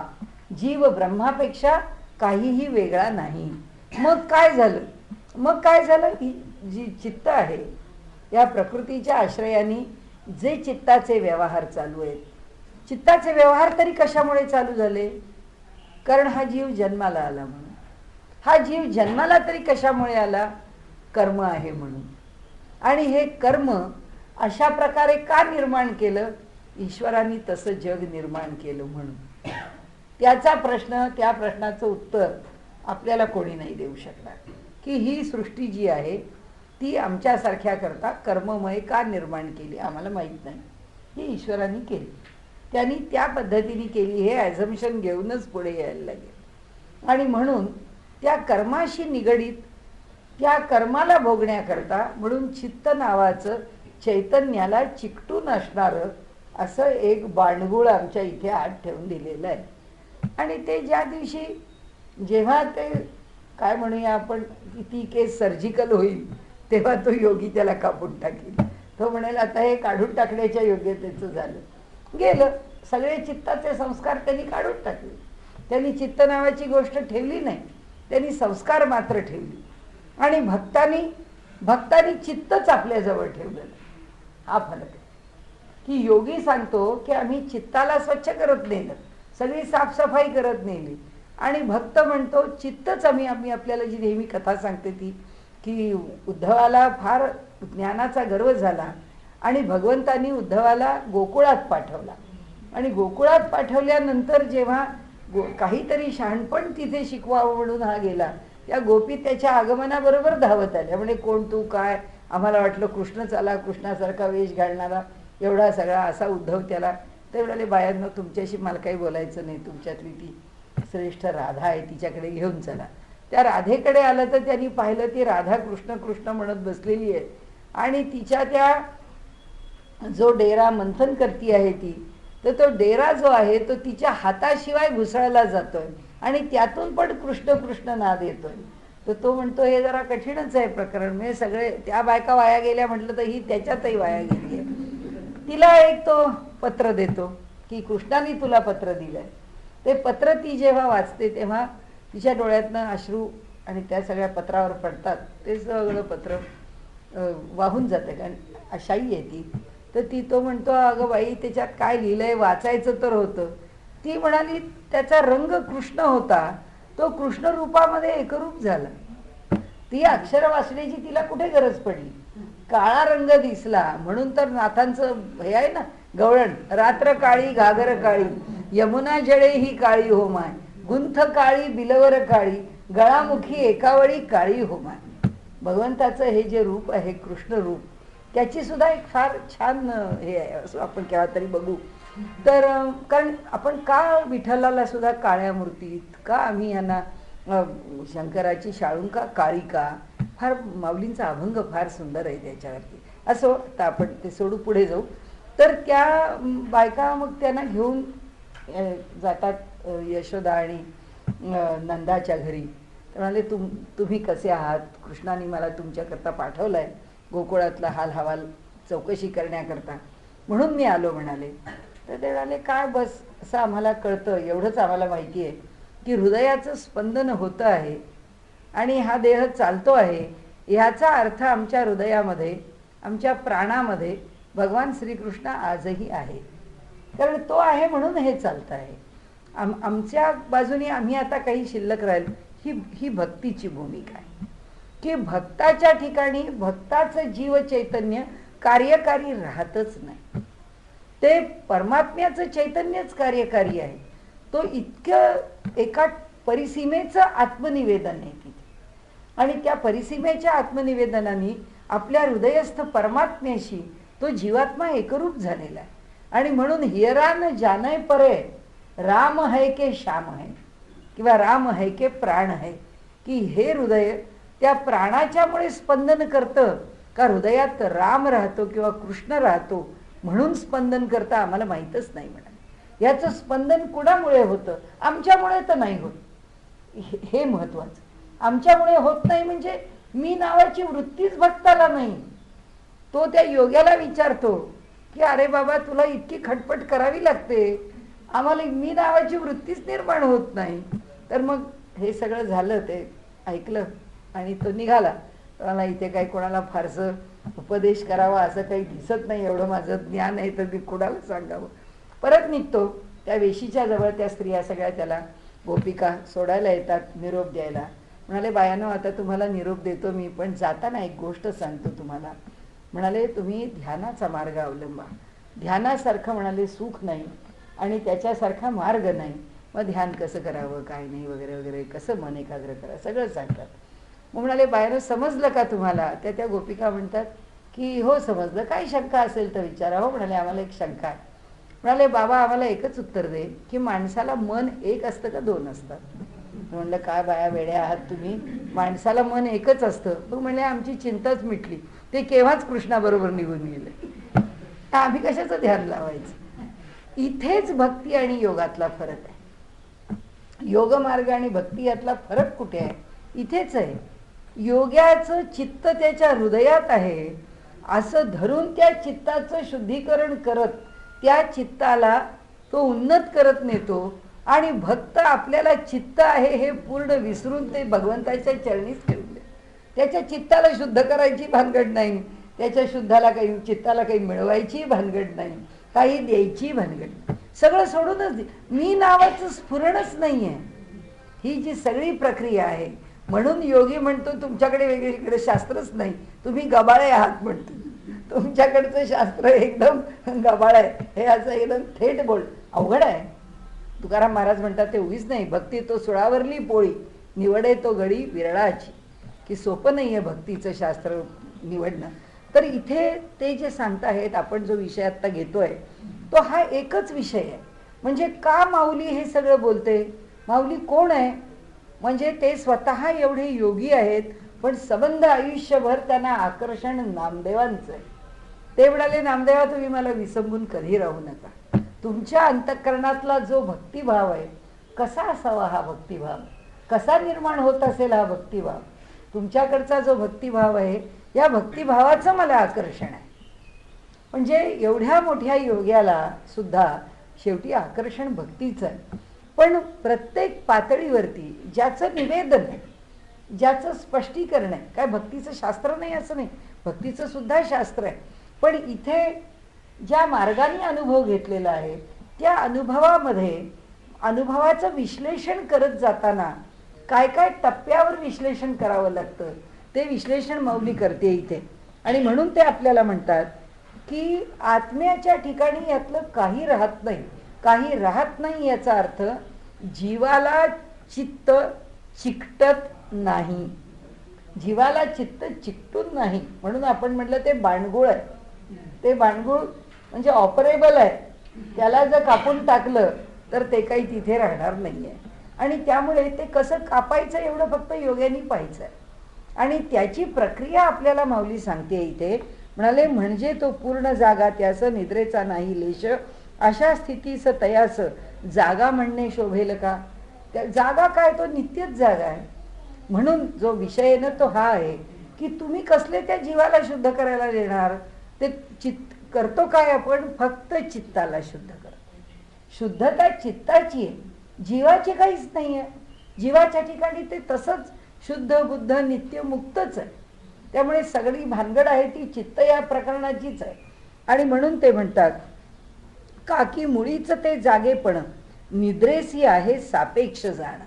जीव ब्रह्मापेक्षा काहीही वेगळा नाही. मग काय झालं? ही जी चित्त आहे, या प्रकृतीच्या आश्रयाने जे चित्ताचे व्यवहार चालू आहेत, चित्ताचे व्यवहार तरी कशामुळे चालू झाले? कारण हा जीव जन्माला आला म्हणून. हा जीव जन्माला तरी कशामुळे आला? कर्म आहे म्हणून. आणि हे कर्म अशा प्रकारे का निर्माण केलं? ईश्वराने तसं जग निर्माण केलं म्हणून. त्याचा प्रश्न, त्या प्रश्नाचं उत्तर आपल्याला कोणी नाही देऊ शकणार की ही सृष्टी जी आहे ती आमच्यासारख्या करता कर्ममय का निर्माण केली, आम्हाला माहीत नाही. ही ईश्वराने केली, त्यांनी त्या पद्धतीने केली, हे ॲझम्पशन घेऊनच पुढे यायला लागेल. आणि म्हणून त्या कर्माशी निगडीत, त्या कर्माला भोगण्याकरता म्हणून चित्त नावाचं चैतन्याला चिकटून असणारं असं एक बाणगुळ आमच्या इथे आत ठेवून दिलेलं आहे. आणि ते ज्या दिवशी, जेव्हा ते काय म्हणूया आपण, ती केस सर्जिकल होईल, तेव्हा तो योगी त्याला कापून टाकेल. तो म्हणेल आता हे काढून टाकण्याच्या योग्यतेचं झालं, गेलं. सगळे चित्ताचे संस्कार त्यांनी काढून टाकले. त्यांनी चित्त नावाची गोष्ट ठेवली नाही, त्यांनी संस्कार मात्र ठेवली. आणि भक्तांनी चित्तच आपल्याजवळ ठेवलेलं. हा फरक आहे की योगी सांगतो की आम्ही चित्ताला स्वच्छ करत नेलं, सगळी साफसफाई करत नेली. आणि भक्त म्हणतो चित्तच आम्ही आपल्याला जी नेहमी कथा सांगते ती, की उद्धवाला फार ज्ञानाचा गर्व झाला आणि भगवंतांनी उद्धवाला गोकुळात पाठवला. आणि गोकुळात पाठवल्यानंतर जेव्हा काहीतरी शहाणपण तिथे शिकवावं म्हणून हा गेला, त्या गोपी त्याच्या आगमनाबरोबर धावत आल्या. म्हणजे कोण तू, काय? आम्हाला वाटलं कृष्णच आला, कृष्णासारखा वेश घालणारा एवढा सगळा असा उद्धव त्याला. ते म्हणाले, बायांनो तुमच्याशी मला काही बोलायचं नाही, तुमच्यातली ती श्रेष्ठ राधा आहे, तिच्याकडे घेऊन चला. त्या राधेकडे आलं तर त्यांनी पाहिलं ती राधा कृष्ण कृष्ण म्हणत बसलेली आहे. आणि तिच्या त्या जो डेरा मंथन करती आहे ती, तर तो डेरा जो आहे तो तिच्या हाताशिवाय घुसळला जातोय आणि त्यातून पण कृष्ण कृष्ण नाद येतोय. तर तो म्हणतो हे जरा कठीणच आहे प्रकरण, म्हणजे सगळे त्या बायका वाया गेल्या म्हटलं तर ही त्याच्यातही वाया गेली आहे. तिला एक तो पत्र देतो की कृष्णाने तुला पत्र दिलंय. ते पत्र ती जेव्हा वाचते तेव्हा तिच्या डोळ्यातनं अश्रू आणि त्या सगळ्या पत्रावर पडतात. ते सगळं पत्र वाहून जातं, कारण अशाई आहे ती. तर तो म्हणतो अगं बाई त्याच्यात काय लिहिलंय, वाचायचं तर होतं. ती म्हणाली त्याचा रंग कृष्ण होता, तो कृष्ण रूपामध्ये एकरूप झाला. ती अक्षर वाचण्याची तिला कुठे गरज पडली? काळा रंग दिसला म्हणून तर नाथांचं हे आहे ना गवळण, रात्र काळी घागर काळी, यमुना जळे ही काळी हो माय, गुंथ काळी बिलवर काळी, गळामुखी एकावळी काळी हो माय. भगवंताचं हे जे रूप आहे कृष्ण रूप, त्याची सुद्धा एक फार छान हे आहे, असं आपण केव्हा तरी बघू. तर कारण आपण का विठ्ठलाला सुद्धा काळ्या मूर्तीत, का आम्ही यांना शंकराची शाळुंका काळी का, फार माऊलींचा अभंग फार सुंदर आहे त्याच्यावरती. असं आता आपण ते सोडू, पुढे जाऊ. तर त्या बायका मग त्यांना घेऊन जातात यशोदा आणि नंदाच्या घरी. तर म्हणाले तुम्ही कसे आहात? कृष्णाने मला तुमच्याकरता पाठवलं आहे गोकुळातला हाल हवाल चौकशी करण्याकरता, म्हणून मी आलो म्हणाले. तर ते म्हणाले काय बस, असं आम्हाला कळतं, एवढंच आम्हाला माहिती आहे की हृदयाचं स्पंदन होतं आहे आणि हा देह चालतो आहे. ह्याचा अर्थ आमच्या हृदयामध्ये, आमच्या प्राणामध्ये भगवान श्रीकृष्ण आजही आहे. कारण तो आहे म्हणून हे चालतं आहे. आमच्या बाजूने आम्ही आता काही शिल्लक राहील, ही भक्तीची भूमिका आहे. की भक्ताच्या ठिकाणी भक्ताचं जीव चैतन्य कार्यकारी राहतच नाही. ते परमात्म्याचं चैतन्यच कार्यकारी आहे. तो इतकं एका परिसीमेचं आत्मनिवेदन आहे तिथे, आणि त्या परिसीमेच्या आत्मनिवेदनाने आपल्या हृदयस्थ परमात्म्याशी तो जीवात्मा एकरूप झालेला आहे. आणि म्हणून हियरा न जाने परे राम है के श्याम है, किंवा राम है के प्राण है, की हे हृदय त्या प्राणाच्यामुळे स्पंदन करतं का हृदयात राम राहतो किंवा कृष्ण राहतो म्हणून स्पंदन करतं आम्हाला माहीतच नाही म्हणाले. याचं स्पंदन कुणामुळे होतं? आमच्यामुळे तर नाही होत, हे महत्वाचं. आमच्यामुळे होत नाही म्हणजे मी नावाची वृत्तीच भक्ताला नाही. तो त्या योग्याला विचारतो की अरे बाबा तुला इतकी खटपट करावी लागते, आम्हाला मी नावाची वृत्तीच निर्माण होत नाही. तर मग हे सगळं झालं, ते ऐकलं आणि तो निघाला. मला इथे काही कोणाला फारसं उपदेश करावा असं काही दिसत नाही, एवढं माझं ज्ञान आहे तर मी कोणाला सांगावं. परत निघतो. त्या वेशीच्या जवळ त्या स्त्रिया सगळ्या त्याला गोपिका सोडायला येतात, निरोप द्यायला. म्हणाले बायानो आता तुम्हाला निरोप देतो मी, पण जाताना एक गोष्ट सांगतो तुम्हाला. म्हणाले तुम्ही ध्यानाचा मार्ग अवलंबा. ध्यानासारखं म्हणाले सुख नाही आणि त्याच्यासारखा मार्ग नाही. मग ध्यान कसं करावं काय नाही वगैरे वगैरे, कसं मन एकाग्र करा सगळं सांगतात. मग म्हणाले बायानो समजलं का तुम्हाला? त्या गोपिका म्हणतात की हो समजलं, काही शंका असेल तर विचारा. हो म्हणाले आम्हाला एक शंका आहे. म्हणाले बाबा आम्हाला एकच उत्तर दे की माणसाला मन एक असतं का दोन असतात? म्हणलं काय बाया वेड्या आहात तुम्ही, माणसाला मन एकच असतं. मग म्हणले आमची चिंताच मिटली, ते केव्हाच कृष्णाबरोबर निघून गेले, आम्ही कशाचं ध्यान लावायचं. इथेच भक्ती आणि योगातला फरक आहे. योगमार्ग आणि भक्ती यातला फरक कुठे आहे? इथेच आहे. योग्याचं चित्त त्याच्या हृदयात आहे असं धरून त्या चित्ताचं शुद्धीकरण करत त्या चित्ताला तो उन्नत करत नेतो. आणि भक्त आपल्याला चित्त आहे हे पूर्ण विसरून ते भगवंताच्या चरणीच ठेवले. त्याच्या चित्ताला शुद्ध करायची भानगड नाही, त्याच्या चित्ताला काही मिळवायची भानगड नाही, काही द्यायची भानगड नाही. सगळं सोडूनच मी नावाचं स्फुरणच नाही आहे. ही जी सगळी प्रक्रिया आहे. म्हणून योगी म्हणतो तुमच्याकडे वेगळीकडे शास्त्रच नाही, तुम्ही गबाळे आहात म्हणतो. तुमच्याकडचं शास्त्र एकदम गबाळ आहे, हे असं एकदम थेट बोल. अवघड आहे. तुकाराम महाराज म्हणतात ते उगीच नाही, भक्ती तो सुळावरली पोळी निवडे तो गडी विरळाची, की सोपं नाही आहे भक्तीचं शास्त्र निवडणं. तर इथे ते जे सांगताहेत, आपण जो विषय आत्ता घेतोय तो हा एकच विषय आहे. म्हणजे का माऊली हे सगळं बोलते? माऊली कोण आहे? म्हणजे ते स्वतः एवढे योगी आहेत, पण संबंध आयुष्यभर त्यांना आकर्षण नामदेवांचं आहे. ते म्हणाले नामदेवा तुम्ही मला विसंबून कधी राहू नका. तुमच्या अंतःकरणातला जो भक्तिभाव आहे, कसा असावा हा भक्तिभाव, कसा निर्माण होत असेल हा भक्तिभाव, तुमच्याकडचा जो भक्तिभाव आहे या भक्तिभावाचं मला आकर्षण आहे. म्हणजे एवढ्या मोठ्या योग्याला सुद्धा शेवटी आकर्षण भक्तीचं आहे. पण प्रत्येक पातळीवरती ज्याचं निवेदन आहे, ज्याचं स्पष्टीकरण आहे, काय भक्तीचं शास्त्र नाही असं नाही, भक्तीचं सुद्धा शास्त्र आहे. पण इथे ज्या मार्गाने अनुभव घेतलेला आहे त्या अनुभवामध्ये अनुभवाचं विश्लेषण करत जाताना काय काय टप्प्यावर विश्लेषण करावं लागतं ते विश्लेषण माऊली करते इथे. आणि म्हणून ते आपल्याला म्हणतात की आत्म्याच्या ठिकाणी यातलं काही राहत नाही. काही राहत नाही याचा अर्थ जीवाला चित्त चिकटत नाही, जीवाला चित्त चिकटून नाही. म्हणून आपण म्हटलं ते बाणगुळ आहे. ते बाणगुळ म्हणजे ऑपरेबल आहे, त्याला जर कापून टाकलं तर ते काही तिथे राहणार नाही आहे. आणि त्यामुळे ते कसं कापायचं एवढं फक्त योग्याने पाहायचं आहे. आणि त्याची प्रक्रिया आपल्याला माऊली सांगते इथे. म्हणाले म्हणजे तो पूर्ण जागा त्यास निद्रेचा नाही लेश, अशा स्थितीस तयास जागा म्हणणे शोभेल का. त्या जागा काय, तो नित्यच जागा आहे. म्हणून जो विषय ना तो हा आहे की तुम्ही कसले त्या जीवाला शुद्ध करायला देणार. ते चित्त करतो काय, आपण फक्त चित्ताला शुद्ध करतो. शुद्धता चित्ताची आहे, जीवाची काहीच नाही आहे. जीवाच्या ठिकाणी ते तसंच शुद्ध बुद्ध नित्य मुक्तच आहे. त्यामुळे सगळी भानगड आहे ती चित्त या प्रकरणाचीच आहे. आणि म्हणून ते म्हणतात का की मुळीच ते जागेपण निद्रेसी आहे सापेक्ष जाणं.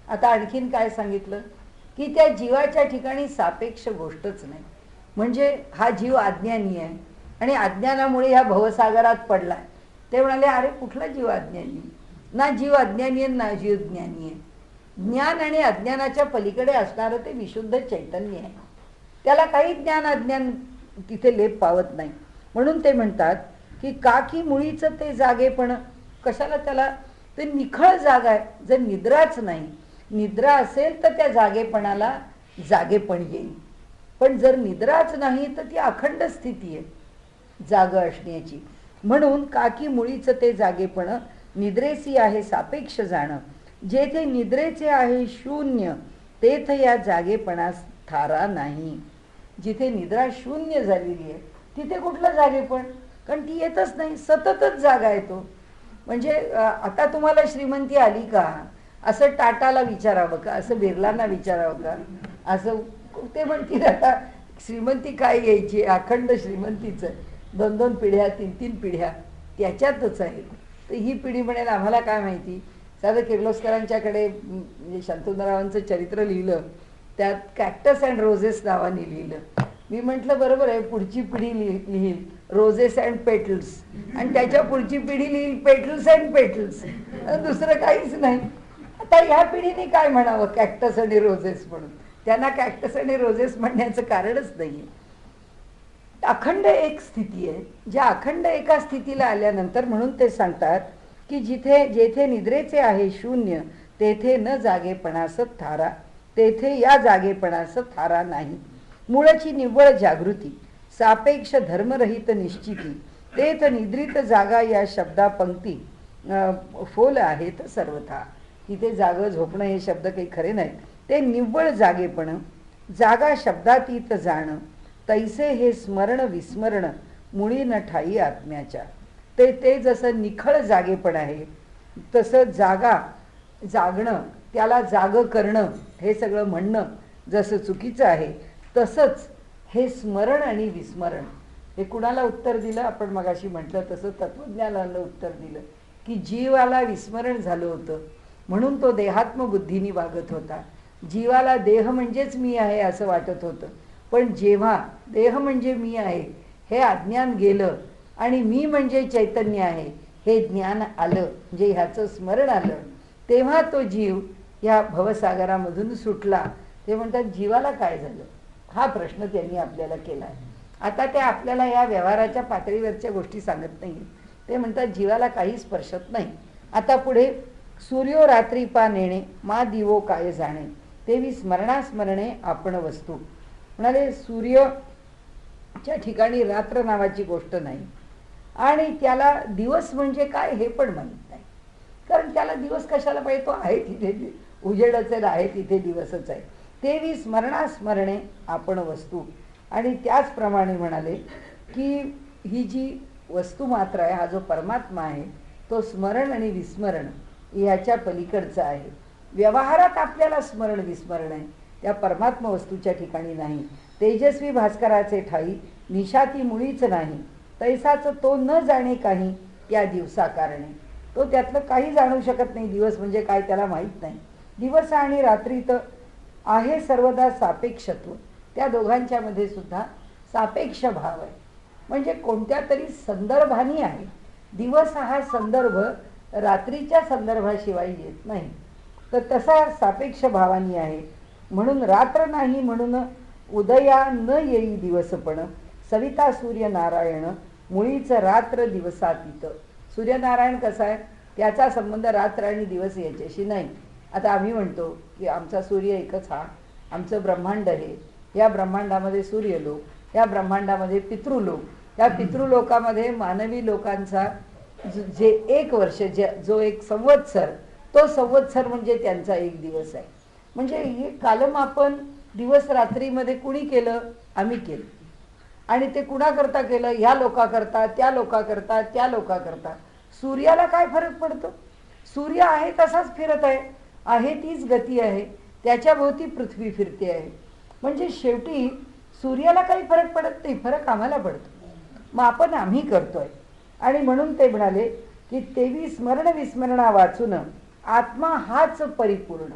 आता आणखीन काय सांगितलं की त्या जीवाच्या ठिकाणी सापेक्ष गोष्टच नाही. म्हणजे हा जीव अज्ञानी आहे आणि अज्ञानामुळे ह्या भवसागरात पडलाय. ते म्हणाले अरे कुठला जीव अज्ञानी, ना जीव अज्ञानी आहे ना जीव ज्ञानी आहे. ज्ञान आणि अज्ञानाच्या पलीकडे असणारं ते विशुद्ध चैतन्य आहे. त्याला काही ज्ञान अज्ञान तिथे लेप पावत नाही. म्हणून ते म्हणतात की का की मुळीचं ते जागेपण, कशाला त्याला ते निखळ जागा आहे. जर निद्राच नाही, निद्रा असेल तर त्या जागेपणाला जागेपण येईल. पण जर निद्राच नाही तर ती अखंड स्थिती आहे जाग असण्याची. म्हणून काकी मुळीचं ते जागेपण निद्रेसी आहे सापेक्ष जाणं. जेथे निद्रेचे आहे शून्य तेथ या जागेपणास थारा नाही. जिथे निद्रा शून्य झालेली आहे तिथे कुठलं जागेपण, कारण ती येतच नाही, सततच जागा येतो. म्हणजे आता तुम्हाला श्रीमंती आली का असं टाटाला विचारावं का, असं बिर्लांना विचारावं का, असं ते म्हणतील आता श्रीमंती काय यायची, अखंड श्रीमंतीचं 2-2 पिढ्या 3-3 पिढ्या त्याच्यातच आहे. तर ही पिढी म्हणेल आम्हाला काय माहिती. साधं किर्लोस्करांच्याकडे म्हणजे शांतनुरावांचं चरित्र लिहिलं, त्यात कॅक्टस अँड रोजेस नावाने लिहिलं. मी म्हटलं बरोबर आहे, पुढची पिढी लिहील रोजेस अँड पेटल्स, आणि त्याच्या पुढची पिढी लिहील पेटल्स अँड पेटल्स, दुसरं काहीच नाही. आता ह्या पिढीने काय म्हणावं कॅक्टस आणि रोजेस म्हणून, त्यांना कॅक्टस आणि रोजेस म्हणण्याचं कारणच नाही. अखंड एक स्थिती आहे. ज्या अखंड एका स्थितीला आल्यानंतर म्हणून ते सांगतात की जेथे निद्रेचे आहे शून्य तेथे न जागेपणास थारा, तेथे या जागेपणास थारा नाही. मूळची निव्वळ जागृती सापेक्ष धर्मरहित निश्चिती तेथ निद्रित जागा या शब्दा पंक्ती फोल आहेत सर्वथा. तिथे जाग झोपणं हे शब्द काही खरे नाहीत. ते निव्वळ जागेपण, जागा शब्दातीत जाणं, तैसे हे स्मरण विस्मरण मुळी न ठाई आत्म्याच्या. ते जसं निखळ जागेपण आहे तसं जागणं, त्याला जाग करणं हे सगळं म्हणणं जसं चुकीचं आहे, तसंच हे स्मरण आणि विस्मरण. हे कुणाला उत्तर दिलं, आपण मगाशी म्हटलं तसं तत्वज्ञानाला उत्तर दिलं की जीवाला विस्मरण झालं होतं म्हणून तो देहात्मबुद्धीने वागत होता. जीवाला देह म्हणजेच मी आहे असं वाटत होतं. पण जेव्हा देह म्हणजे मी आहे हे अज्ञान गेलं आणि मी म्हणजे चैतन्य आहे हे ज्ञान आलं, म्हणजे ह्याचं स्मरण आलं, तेव्हा तो जीव या भवसागरामधून सुटला. ते म्हणतात जीवाला काय झालं, हा प्रश्न त्यांनी आपल्याला केला आहे. आता ते आपल्याला या व्यवहाराच्या पातळीवरच्या गोष्टी सांगत नाही. ते म्हणतात जीवाला काही स्पर्शत नाही. आता पुढे सूर्यो रात्री पा नेणे मा दिवो काय जाणे तेवी स्मरणास्मरणे आपण वस्तू. म्हणाले सूर्यच्या ठिकाणी रात्र नावाची गोष्ट नाही आणि त्याला दिवस म्हणजे काय हे पण माहीत नाही. कारण त्याला दिवस कशाला पाहिजे, तो आहे तिथे उजेडच आहे, तिथे दिवसच आहे. तेवी स्मरणास्मरणे आपण वस्तू. आणि त्याचप्रमाणे म्हणाले की ही जी वस्तू मात्र आहे, हा जो परमात्मा आहे तो स्मरण आणि विस्मरण याच्या पलीकडचा आहे. व्यवहारात आपल्याला स्मरण विस्मरण आहे, त्या परमात्मा वस्तूच्या ठिकाणी नाही. तेजस्वी भास्कराचे ठाई निशाती मुळीच नाही, तैसाच तो न जाणे काही त्या दिवसा कारणे. तो त्यातलं काही जाणू शकत नाही. दिवस म्हणजे काय त्याला माहीत नाही. दिवस आणि रात्रीत आहे सर्वदा सापेक्षत्व. त्या दोघांच्या मध्ये सुद्धा सापेक्ष भाव आहे, म्हणजे कोणत्या तरी संदर्भाने आहे. दिवस हा संदर्भ रात्रीच्या संदर्भाशिवाय येत नाही, तर तसा सापेक्ष भावानी आहे. म्हणून रात्र नाही म्हणून उदया न येई दिवसपण, सविता सूर्यनारायण मुळीच रात्र दिवसातीत. सूर्यनारायण कसा आहे, त्याचा संबंध रात्र आणि दिवस याच्याशी नाही. आता आम्ही म्हणतो की आमचा सूर्य एकच, हा आमचं ब्रह्मांड आहे. या ब्रह्मांडामध्ये सूर्यलोक, या ब्रह्मांडामध्ये पितृलोक, या पितृलोकामध्ये मानवी लोकांचा जे एक वर्ष, जो एक संवत्सर, तो संवत्सर म्हणजे त्यांचा एक दिवस आहे. म्हणजे हे कालमापन दिवस रात्रीमध्ये कुणी केलं, आम्ही केलं. आणि ते कुणाकरता केलं, ह्या लोकाकरता, त्या लोकाकरता, त्या लोकाकरता. सूर्याला काय फरक पडतो, सूर्य आहे तसाच फिरत आहे तीच गती आहे, त्याच्या भोवती पृथ्वी फिरते आहे. म्हणजे शेवटी सूर्याला काही फरक पडत नाही, फरक आम्हाला पडतो. मग आपण आम्ही करतोय. आणि म्हणून ते म्हणाले की तेवी स्मरण विस्मरणा वाचून आत्मा हाच परिपूर्ण.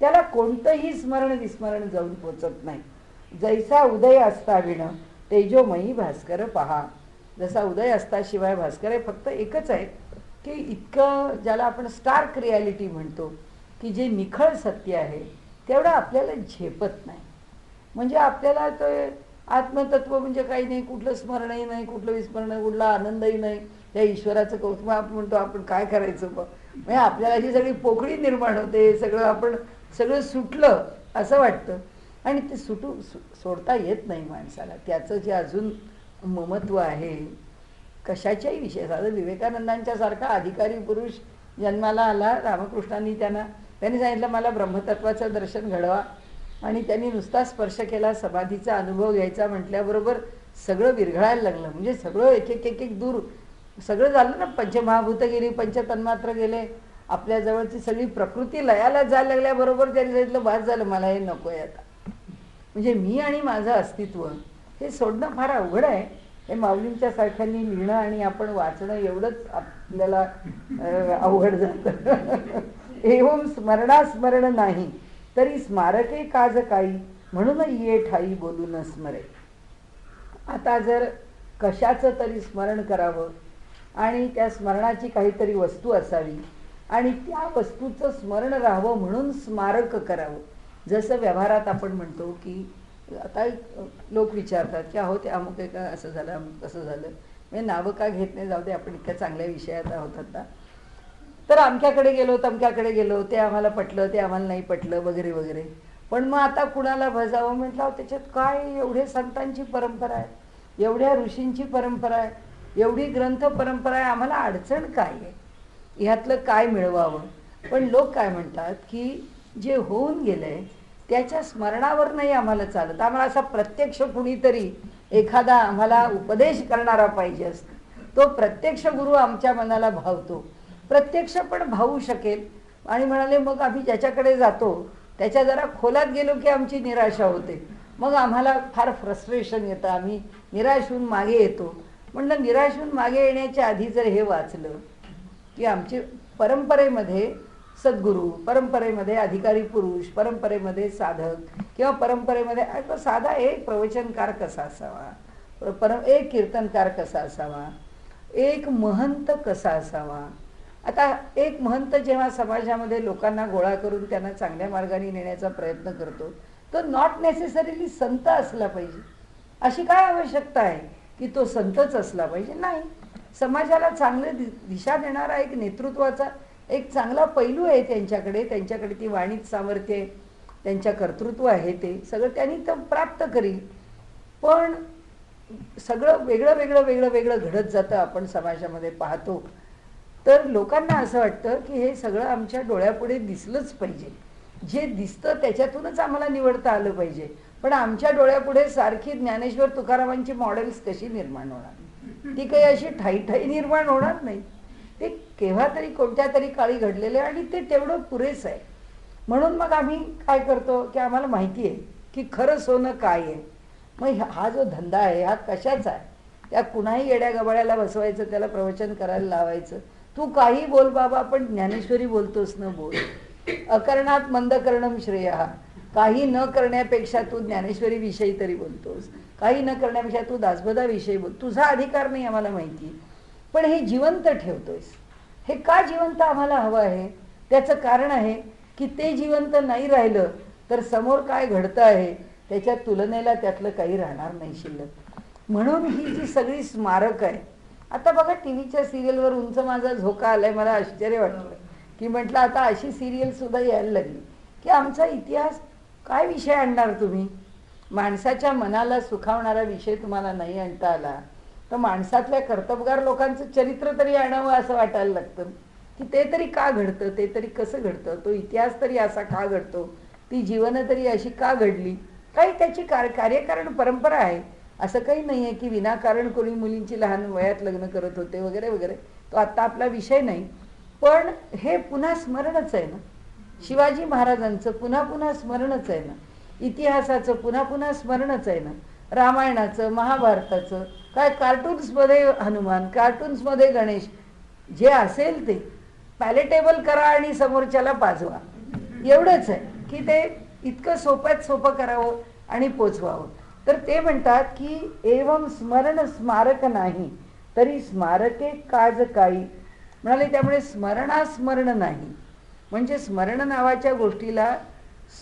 त्याला कोणतंही स्मरण विस्मरण जाऊन पोचत नाही. जैसा उदय असताविण तेजोमयी भास्कर पहा. जसा उदय असताशिवाय भास्कर आहे. फक्त एकच आहे की इतकं ज्याला आपण स्टार्क रियालिटी म्हणतो की जे निखळ सत्य आहे तेवढं आपल्याला झेपत नाही. म्हणजे आपल्याला ते आत्मतत्व म्हणजे काही नाही, कुठलं स्मरणही नाही, कुठलं विस्मरण, कुठला आनंदही नाही. त्या ईश्वराचं कौतुक आपण म्हणतो, आपण काय करायचं मग. म्हणजे आपल्याला जी सगळी पोकळी निर्माण होते, सगळं सुटलं असं वाटतं. आणि ते सोडता येत नाही माणसाला. त्याचं जे अजून ममत्व आहे कशाच्याही विषय. साधं विवेकानंदांच्या सारखा अधिकारी पुरुष जन्माला आला, रामकृष्णांनी त्यांनी सांगितलं मला ब्रह्मतत्वाचं दर्शन घडवा, आणि त्यांनी नुसता स्पर्श केला, समाधीचा अनुभव घ्यायचा म्हटल्याबरोबर सगळं विरघळायला लागलं. म्हणजे सगळं एक एक एक एक दूर सगळं झालं ना. पंचमहाभूत गेली, पंचतन्मात्र गेले, आपल्याजवळची सगळी प्रकृती लयाला जायला लागल्याबरोबर त्यांनी सांगितलं बस झालं, मला हे नको आहे आता. म्हणजे मी आणि माझं अस्तित्व हे सोडणं फार अवघड आहे. हे माऊलींच्या सारख्यांनी लिहिणं आणि आपण वाचणं एवढंच आपल्याला अवघड जातं. एवं स्मरणास्मरण नाही तरी स्मारके काज काही, म्हणून ये ठाई बोलून स्मरे. आता जर कशाचं तरी स्मरण करावं आणि त्या स्मरणाची काहीतरी वस्तू असावी आणि त्या वस्तूचं स्मरण राहावं म्हणून स्मारक करावं. जसं व्यवहारात आपण म्हणतो की आता लोक विचारतात की अहो ते अमुक आहे का, असं झालं, अमुक कसं झालं. म्हणजे नावं का घेत नाही, जाऊ दे, आपण इतक्या चांगल्या विषयात आहोत आता. तर अमक्याकडे गेलो, तमक्याकडे गेलो, ते आम्हाला पटलं, ते आम्हाला नाही पटलं, वगैरे वगैरे. पण मग आता कुणाला भजावं म्हटलं, त्याच्यात काय एवढे संतांची परंपरा आहे, एवढ्या ऋषींची परंपरा आहे, एवढी ग्रंथ परंपरा आहे, आम्हाला अडचण काय आहे, ह्यातलं काय मिळवावं. पण लोक काय म्हणतात की जे होऊन गेलंय त्याच्या स्मरणावर नाही आम्हाला चालत. आम्हाला असा प्रत्यक्ष कुणीतरी एखादा आम्हाला उपदेश करणारा पाहिजे असतो. तो प्रत्यक्ष गुरु आमच्या मनाला भावतो, प्रत्यक्ष पण भावू शकेल. आणि म्हणाले मग आम्ही ज्याच्याकडे जातो त्याच्या जरा खोलात गेलो की आमची निराशा होते, मग आम्हाला फार फ्रस्ट्रेशन येतं, आम्ही निराश होऊन मागे येतो. म्हणलं निराश होऊन मागे येण्याच्या आधी जर हे वाचलं की आमची परंपरेमध्ये सद्गुरू, परंपरेमध्ये अधिकारी पुरुष, परंपरेमध्ये साधक किंवा परंपरेमध्ये साधा एक प्रवचनकार कसा असावा, एक कीर्तनकार कसा असावा, एक महंत कसा असावा. आता एक महंत जेव्हा समाजामध्ये लोकांना गोळा करून त्यांना चांगल्या मार्गाने नेण्याचा प्रयत्न करतो, तो नॉट नेसेसरीली संत असला पाहिजे. अशी काय आवश्यकता आहे की तो संतच असला पाहिजे? नाही. समाजाला चांगले दिशा देणारा एक नेतृत्वाचा एक चांगला पैलू आहे त्यांच्याकडे ती वाणीत सामर्थ्य आहे, त्यांच्या कर्तृत्व आहे, ते सगळं त्यांनी तर प्राप्त करील. पण सगळं वेगळं वेगळं वेगळं वेगळं घडत जातं आपण समाजामध्ये पाहतो. तर लोकांना असं वाटतं की हे सगळं आमच्या डोळ्यापुढे दिसलंच पाहिजे, जे दिसतं त्याच्यातूनच आम्हाला निवडता आलं पाहिजे. पण आमच्या डोळ्यापुढे सारखी ज्ञानेश्वर तुकारामांची मॉडेल्स कशी निर्माण होणार? ती काही अशी ठाई निर्माण होणार नाही. ते केव्हा तरी कोणत्या तरी काळी घडलेले आणि ते तेवढं पुरेसं आहे. म्हणून मग आम्ही काय करतो की आम्हाला माहिती आहे की खरं सोनं काय आहे. मग हा जो धंदा आहे हा कशाचा आहे? त्या कुणाही येड्या गबाळ्याला बसवायचं, त्याला प्रवचन करायला लावायचं. तू काही बोल बाबा, पण ज्ञानेश्वरी बोलतोस न बोल. अकरणात मंद करणं श्रेय. काही न करण्यापेक्षा तू ज्ञानेश्वरी विषयी तरी बोलतोस, काही न करण्यापेक्षा तू दासबोधा विषयी बोल. तुझा अधिकार नाही आम्हाला माहिती, पण हे जिवंत ठेवतोयस. हे का जिवंत आम्हाला हवं आहे? त्याचं कारण आहे की ते जिवंत नाही राहिलं तर समोर काय घडतं आहे त्याच्या तुलनेला त्यातलं काही राहणार नाही शिल्लक. म्हणून ही जी सगळी स्मारक आहे. आता बघा टीव्हीच्या सिरियलवर उंच माझा झोका आलाय. मला आश्चर्य वाटलं की म्हटलं आता अशी सिरियल सुद्धा यायला लागली की आमचा इतिहास काय विषय आणणार तुम्ही? माणसाच्या मनाला सुखावणारा विषय तुम्हाला नाही आणता आला तर माणसातल्या कर्तबगार लोकांचं चरित्र तरी आणावं असं वाटायला लागतं की ते तरी का घडतं, ते तरी कसं घडतं, तो इतिहास तरी असा का घडतो, ती जीवनं तरी अशी का घडली. काही त्याची कार्यकारण परंपरा आहे. असं काही नाही आहे की विनाकारण कोणी मुलींची लहान वयात लग्न करत होते वगैरे वगैरे. तो आत्ता आपला विषय नाही. पण हे पुन्हा स्मरणच आहे ना. शिवाजी महाराजांचं पुन्हा पुन्हा स्मरणच आहे ना. इतिहासाचं पुन्हा पुन्हा स्मरणच आहे ना. रामायणाचं, महाभारताचं, काय कार्टून्समध्ये हनुमान, कार्टून्समध्ये गणेश, जे असेल ते पॅलेटेबल करा आणि समोरच्याला पाजवा, एवढंच आहे. की ते इतकं सोप्यात सोपं करावं आणि पोचवावं. तर ते म्हणतात की एवं स्मरण स्मारक नाही तरी स्मारके काज काही. म्हणाले त्यामुळे स्मरणास्मरण नाही, म्हणजे स्मरण नावाच्या गोष्टीला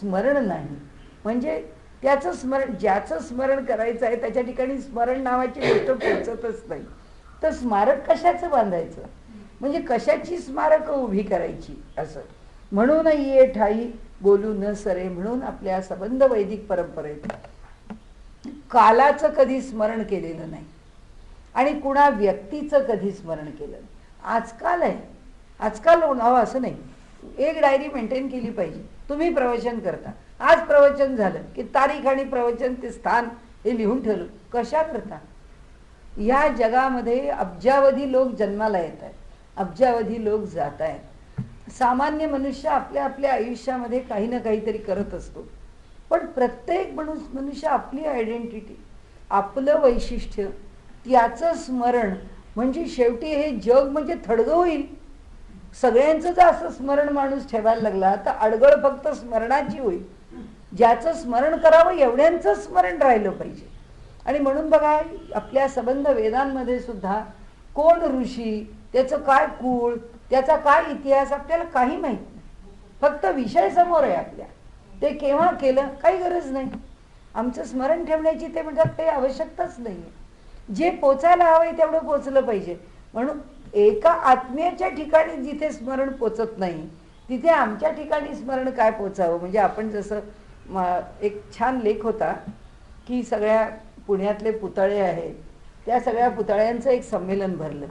स्मरण नाही, म्हणजे त्याचं स्मरण, ज्याचं स्मरण करायचं आहे त्याच्या ठिकाणी स्मरण नावाची गोष्ट पोचतच नाही. तर स्मारक कशाचं बांधायचं, म्हणजे कशाची स्मारक उभी करायची असं. म्हणून ये ठाई बोलू न सरे, म्हणून आपल्या संबंध वैदिक परंपरेत कालाचं कधी स्मरण केलेलं नाही आणि कुणा व्यक्तीचं कधी स्मरण केलं नाही. आजकाल आहे, आजकाल होणावं असं नाही. एक डायरी मेंटेन केली पाहिजे. तुम्ही प्रवचन करता, आज प्रवचन झालं की तारीख आणि प्रवचन ते स्थान हे लिहून ठेवलं. कशा करता? या जगामध्ये अब्जावधी लोक जन्माला येत आहेत, अब्जावधी लोक जात आहेत. सामान्य मनुष्य आपल्या आपल्या आयुष्यामध्ये काही ना काहीतरी करत असतो, पण प्रत्येक मनुष्य आपली आयडेंटिटी, आपलं वैशिष्ट्य, त्याचं स्मरण, म्हणजे शेवटी हे जग म्हणजे थडगं होईल. सगळ्यांचं जर असं स्मरण माणूस ठेवायला लागला तर अडगळ फक्त स्मरणाची होईल. ज्याचं स्मरण करावं एवढ्यांचं स्मरण राहिलं पाहिजे. आणि म्हणून बघा आपल्या संबंध वेदांमध्ये सुद्धा कोण ऋषी, त्याचं काय कुळ, त्याचा काय इतिहास आपल्याला काही माहित नाही. फक्त विषय समोर आहे आपल्या, ते केव्हा केलं काही गरज नाही. आमचं स्मरण ठेवण्याची ते म्हणतात काही आवश्यकताच नाही. जे पोचायला हवंय तेवढं पोचलं पाहिजे. म्हणून एका आत्म्याच्या ठिकाणी जिथे स्मरण पोचत नाही तिथे आमच्या ठिकाणी स्मरण काय पोचावं. म्हणजे आपण जसं एक छान लेख होता की सगळ्या पुण्यातले पुतळे आहेत, त्या सगळ्या पुतळ्यांचं एक संमेलन भरलं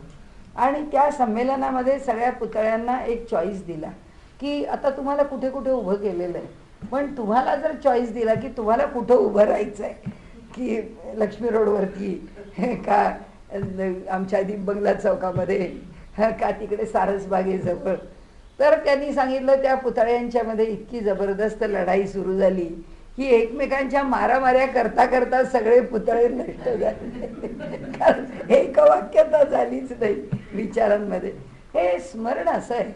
आणि त्या संमेलनामध्ये सगळ्या पुतळ्यांना एक चॉईस दिला की आता तुम्हाला कुठे कुठे उभं केलेलं आहे, पण तुम्हाला जर चॉईस दिला की तुम्हाला कुठं उभं राहायचं आहे, की लक्ष्मी रोडवरती का आमच्या बंगला चौकामध्ये का तिकडे सारसबागेजवळ. तर त्यांनी सांगितलं त्या पुतळ्यांच्यामध्ये इतकी जबरदस्त लढाई सुरू झाली की एकमेकांच्या मारामाऱ्या करता करता सगळे पुतळे नष्ट झाले. कारण एकवाक्यता झालीच नाही विचारांमध्ये. हे स्मरण असं आहे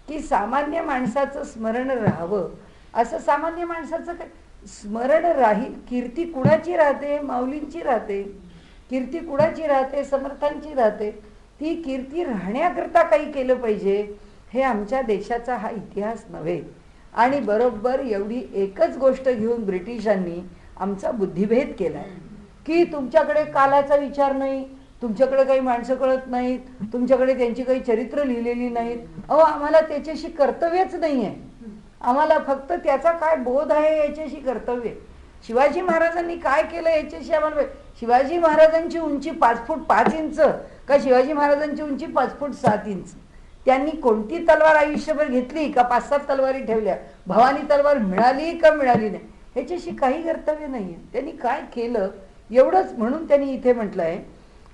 की सामान्य माणसाचं स्मरण राहावं. असं सामान्य माणसाचं काय स्मरण राहील. कीर्ती कुणाची राहते? माऊलींची राहते. कीर्ती कुणाची राहते? समर्थांची राहते. ती कीर्ती राहण्याकरता काही केलं पाहिजे, हे आमच्या देशाचा हा इतिहास नव्हे. आणि बरोबर एवढी एकच गोष्ट घेऊन ब्रिटिशांनी आमचा बुद्धिभेद केला की तुमच्याकडे कालाचा विचार नाही, तुमच्याकडे काही माणसं कळत नाहीत, तुमच्याकडे त्यांची काही चरित्र लिहिलेली नाहीत. अहो आम्हाला त्याच्याशी कर्तव्यच नाही आहे, आम्हाला फक्त त्याचा काय बोध आहे याच्याशी कर्तव्य. शिवाजी महाराजांनी काय केलं याच्याशी आम्हाला, शिवाजी महाराजांची उंची 5 फूट 5 इंच का शिवाजी महाराजांची उंची 5 फूट 7 इंच? त्यांनी कोणती तलवार आयुष्यभर घेतली का 5-7 तलवारी ठेवल्या? भवानी तलवार मिळाली का मिळाली नाही ह्याच्याशी काही कर्तव्य नाही आहे. त्यांनी काय केलं एवढंच. म्हणून त्यांनी इथे म्हटलं आहे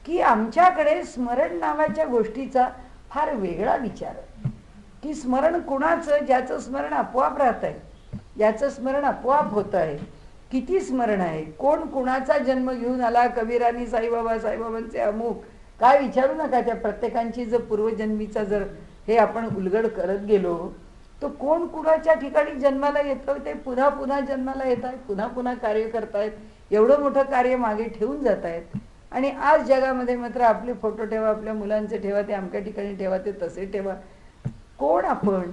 की आमच्याकडे स्मरण नावाच्या गोष्टीचा फार वेगळा विचार आहे की स्मरण कुणाचं? ज्याचं स्मरण आपोआप राहत आहे, ज्याचं स्मरण आपोआप होत आहे. किती स्मरण आहे, कोण कुणाचा जन्म घेऊन आला, कबीरानी साईबाबा, साईबाबांचे अमुक, काय विचारू नका. त्या प्रत्येकांची जर पूर्वजन्मीचा जर हे आपण उलगड करत गेलो तर कोण कुणाच्या ठिकाणी जन्माला येतं, ते पुन्हा पुन्हा जन्माला येत आहेत, पुन्हा पुन्हा कार्य करतायत, एवढं मोठं कार्य मागे ठेवून जात आहेत. आणि आज जगामध्ये मात्र आपले फोटो ठेवा, आपल्या मुलांचे ठेवा, ते अमक्या ठिकाणी ठेवा, ते तसे ठेवा. कोण आपण?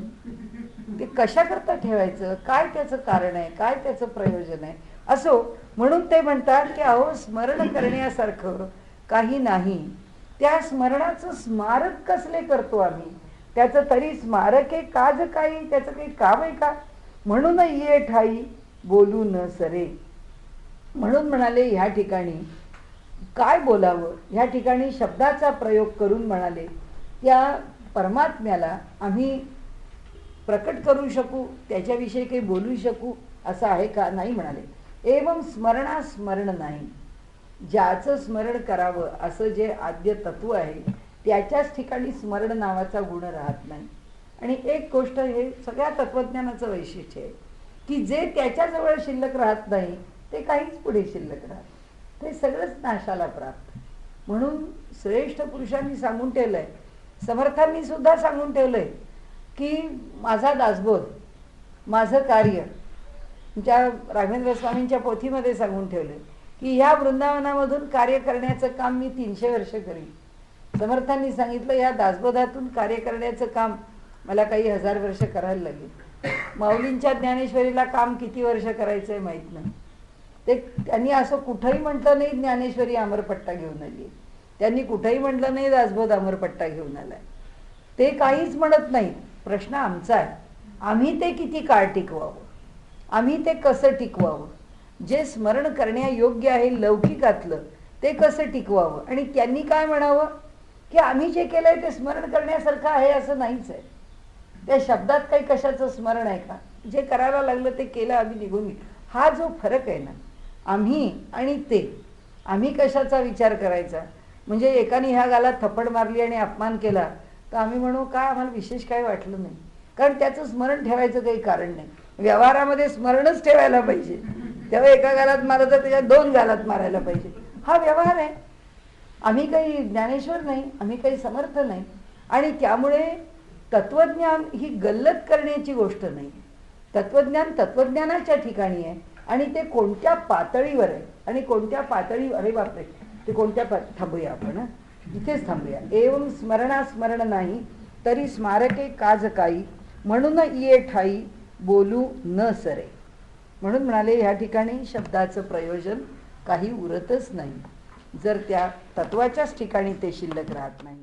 ते कशा करता ठेवायचं? काय त्याचं कारण आहे? काय त्याचं प्रयोजन आहे? असो, म्हणून ते म्हणतात की अहो स्मरण करण्यासारखं काही नाही. त्या स्मरणाचं स्मारक कसले करतो आम्ही? त्याचं तरी स्मारक आहे काज काही, त्याचं काही काम आहे का? म्हणून ये ठाई बोलू न सरे. म्हणून म्हणाले ह्या ठिकाणी काय बोलावं, ह्या ठिकाणी शब्दाचा प्रयोग करून म्हणाले त्या परमात्म्याला आम्ही प्रकट करू शकू, त्याच्याविषयी काही बोलू शकू असं आहे का? नाही म्हणाले. एवं स्मरणा स्मरण नाही, ज्याचं स्मरण करावं असं जे आद्य तत्व आहे त्याच्याच ठिकाणी स्मरण नावाचा गुण राहत नाही. आणि एक गोष्ट हे सगळ्या तत्वज्ञानाचं वैशिष्ट्य आहे की जे त्याच्याजवळ शिल्लक राहत नाही ते काहीच पुढे शिल्लक राहत, ते सगळंच नाशाला प्राप्त. म्हणून श्रेष्ठ पुरुषांनी सांगून ठेवलंय, समर्थांनी सुद्धा सांगून ठेवलंय की माझा दासबोध, माझं कार्य त्या राघवेंद्र स्वामींच्या पोथीमध्ये सांगून ठेवले की ह्या वृंदावनामधून कार्य करण्याचं काम मी 300 वर्ष करीन. समर्थांनी सांगितलं या दासबोधातून कार्य करण्याचं काम मला काही 1000 वर्ष करायला लागेल. माऊलींच्या ज्ञानेश्वरीला काम किती वर्ष करायचं आहे माहीत नाही. ते त्यांनी असं कुठंही म्हटलं नाही ज्ञानेश्वरी अमरपट्टा घेऊन आली. त्यांनी कुठंही म्हटलं नाही दासबोध अमरपट्टा घेऊन आलाय. ते काहीच म्हणत नाही. प्रश्न आमचा आहे, आम्ही ते किती काळ टिकवावं, आम्ही ते कसं टिकवावं, जे स्मरण करण्यायोग्य आहे लौकिकातलं ते कसं टिकवावं. आणि त्यांनी काय म्हणावं की आम्ही जे केलंय ते स्मरण करण्यासारखं आहे असं नाहीच आहे. त्या शब्दात काही कशाचं स्मरण आहे का? जे करायला लागलं ते केलं, आम्ही निघून गेलो. हा जो फरक आहे ना, आम्ही आणि ते, आम्ही कशाचा विचार करायचा. म्हणजे एकाने ह्या गालात थप्पड मारली आणि अपमान केला तर आम्ही म्हणू काय आम्हाला विशेष काही वाटलं नाही, कारण त्याचं स्मरण ठेवायचं काही कारण नाही. व्यवहारामध्ये स्मरणच ठेवायला पाहिजे. तेव्हा एका गालात मारत तर त्याच्या 2 गालात मारायला पाहिजे. हा व्यवहार आहे. आम्ही काही ज्ञानेश्वर नाही, आम्ही काही समर्थ नाही. आणि त्यामुळे तत्वज्ञान ही गल्लत करण्याची गोष्ट नाही. तत्वज्ञान तत्वज्ञानाच्या ठिकाणी आहे आणि ते कोणत्या पातळीवर आहे आणि कोणत्या पातळीवर, अरे बापरे, ते कोणत्या थांबूया आपण, इथेच थांबूया. एवं स्मरणा स्मरण नाही तरी स्मारके काज काही, म्हणून ये ठाई बोलू न सरे. म्हणून म्हणाले ह्या ठिकाणी शब्दाचं प्रयोजन काही उरतच नाही जर त्या तत्वाच्याच ठिकाणी ते शिल्लक राहत नाही.